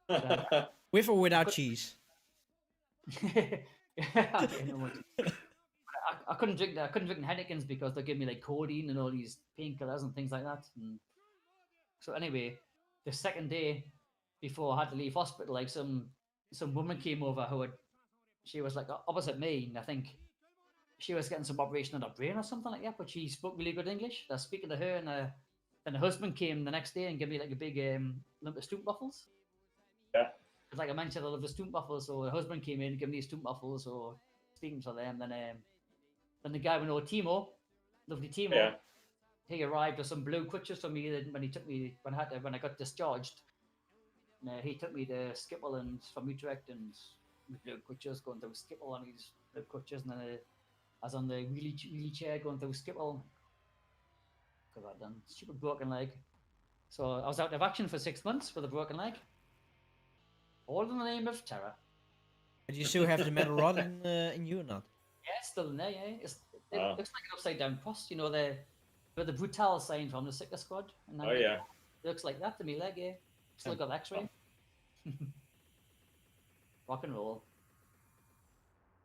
my god. With or without cheese? I couldn't drink that. I couldn't drink Heinekens because they give me like codeine and all these painkillers and things like that. And so anyway, the second day before I had to leave hospital, like some woman came over she was like opposite me, and I think she was getting some operation on her brain or something like that. But she spoke really good English. I was speaking to her, and then the husband came the next day and gave me like a big lump of stoop waffles. Yeah. Like I mentioned, I love the stoop waffles, so the husband came in and gave me stoop waffles. So speaking to them, then the guy we know, Timo, lovely Timo, Yeah. he arrived with some blue crutches for me when he took me when I got discharged. And, he took me to Schiphol and from Utrecht and with blue crutches going through Schiphol on his blue crutches, and then I was on the wheelie chair going through Schiphol because I'd done stupid broken leg. So I was out of action for 6 months with a broken leg. All in the name of terror. But you still have the metal rod in you or not? Yeah, it's still in there, yeah. It looks like an upside down cross, you know, the brutal sign from the sickness squad. And Oh, yeah. It looks like that to me, leg, yeah. Still got x-ray. Rock and roll.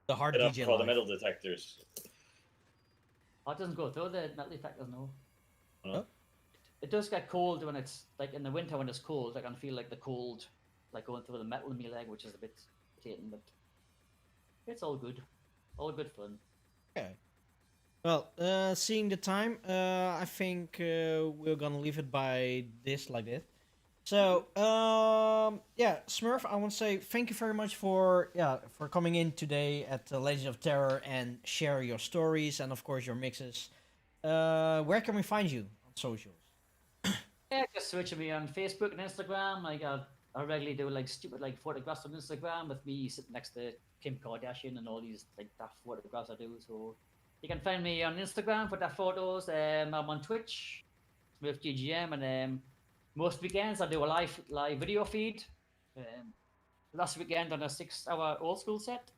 The hard Get up DJ for the life. metal detectors. Oh, it doesn't go through the metal detectors, no. Oh. It does get cold when it's, like in the winter when it's cold, I can feel like the cold, like going through the metal in my leg, which is a bit irritating, but it's all good. All good fun. Okay. Well, seeing the time, I think we're gonna leave it by this, like this. So, yeah, Smurf, I want to say thank you very much for coming in today at Legend of Terror and share your stories and of course your mixes. Where can we find you on socials? Yeah, just search me on Facebook and Instagram. Like I regularly do like stupid like photographs on Instagram with me sitting next to Kim Kardashian and all these like daft photographs I do. So you can find me on Instagram for daft photos. I'm on Twitch, SmurfGGM, and most weekends I do a live video feed. Last weekend on a 6-hour old school set.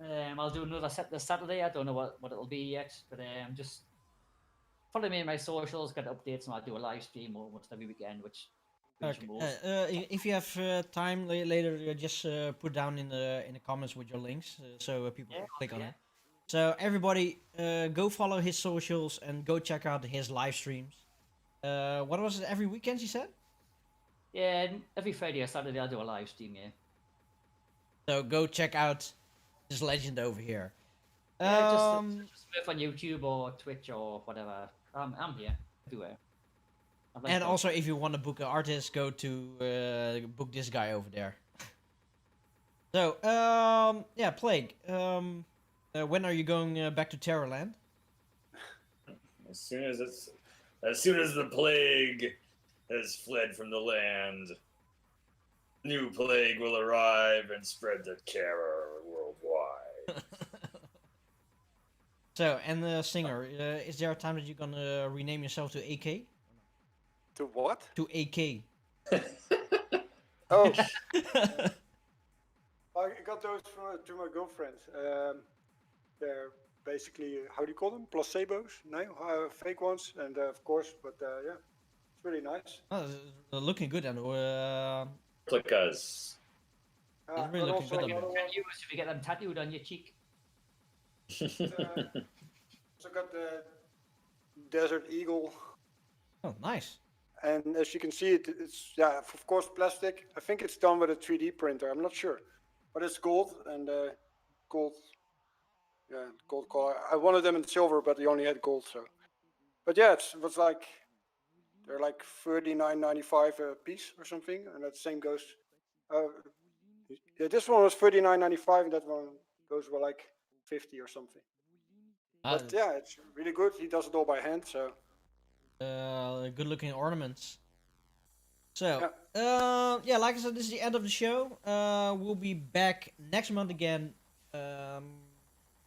I'll do another set this Saturday. I don't know what it'll be yet, but just follow me on my socials, get updates, and I'll do a live stream almost every weekend, which. Okay. If you have time later, just put down in the comments with your links so people can click on it. So everybody, go follow his socials and go check out his live streams. What was it? Every weekend you said? Yeah, every Friday or Saturday I'll do a live stream. Yeah. So go check out this legend over here. Yeah, just surf on YouTube or Twitch or whatever. I'm here everywhere. And also, if you want to book an artist, go to book this guy over there. So, yeah, Plague. When are you going back to Terrorland? As soon as the plague has fled from the land, new plague will arrive and spread the terror worldwide. So, and the singer, is there a time that you're gonna rename yourself to AK? To what? To AK. Oh. I got those to my girlfriend. They're basically, how do you call them? Placebos? No, fake ones. And of course, but yeah, it's really nice. Oh, looking good and Clickas. It's really looking good. If you get them tattooed on your cheek. Also got the Desert Eagle. Oh, nice. And as you can see, it's of course plastic. I think it's done with a 3D printer. I'm not sure, but it's gold and gold. Yeah, gold color. I wanted them in silver, but they only had gold. So, but yeah, it was like they're like $39.95 a piece or something, and that same goes. Yeah, this one was 39.95, and that one those were like 50 or something. But yeah, it's really good. He does it all by hand, so. Good looking ornaments. So, yeah, like I said, this is the end of the show. We'll be back next month again.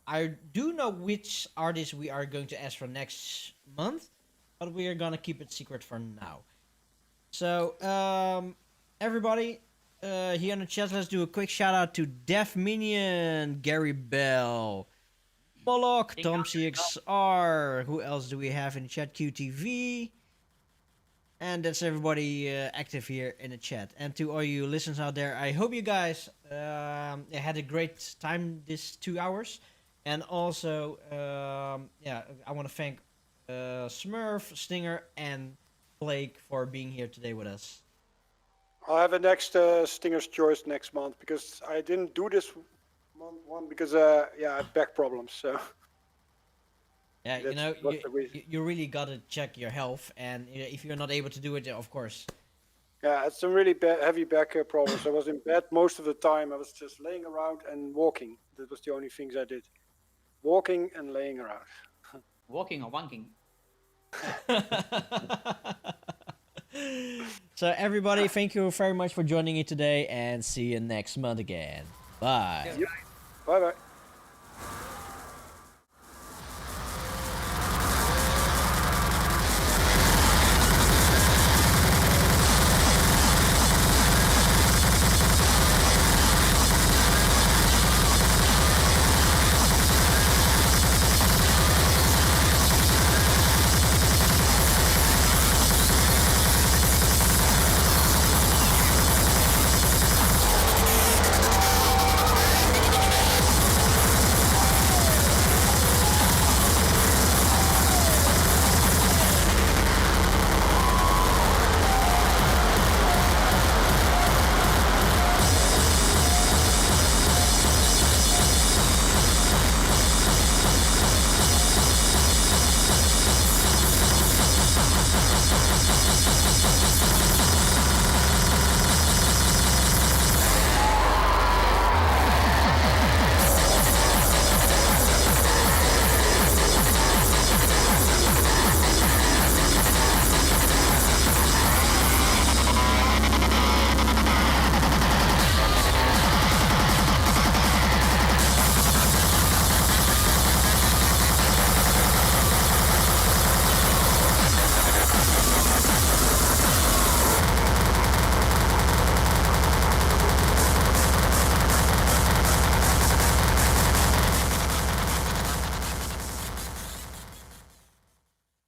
I do know which artist we are going to ask for next month, but we are gonna keep it secret for now. So, everybody, here in the chat, let's do a quick shout out to Def Minion, Gary Bell, Moloch, Tom CXR. Who else do we have in the chat? QTV. And that's everybody active here in the chat. And to all you listeners out there, I hope you guys had a great time this 2 hours. And also, yeah, I want to thank Smurf, Stinger, and Blake for being here today with us. I'll have a next Stinger's Choice next month because I didn't do this one because yeah, I have back problems. So. Yeah, you know, you really gotta check your health, and if you're not able to do it, of course. Yeah, it's some really bad, heavy back problems. I was in bed most of the time. I was just laying around and walking. That was the only things I did. Walking and laying around. Walking or wanking? So everybody, thank you very much for joining me today, and see you next month again. Bye. Bye bye.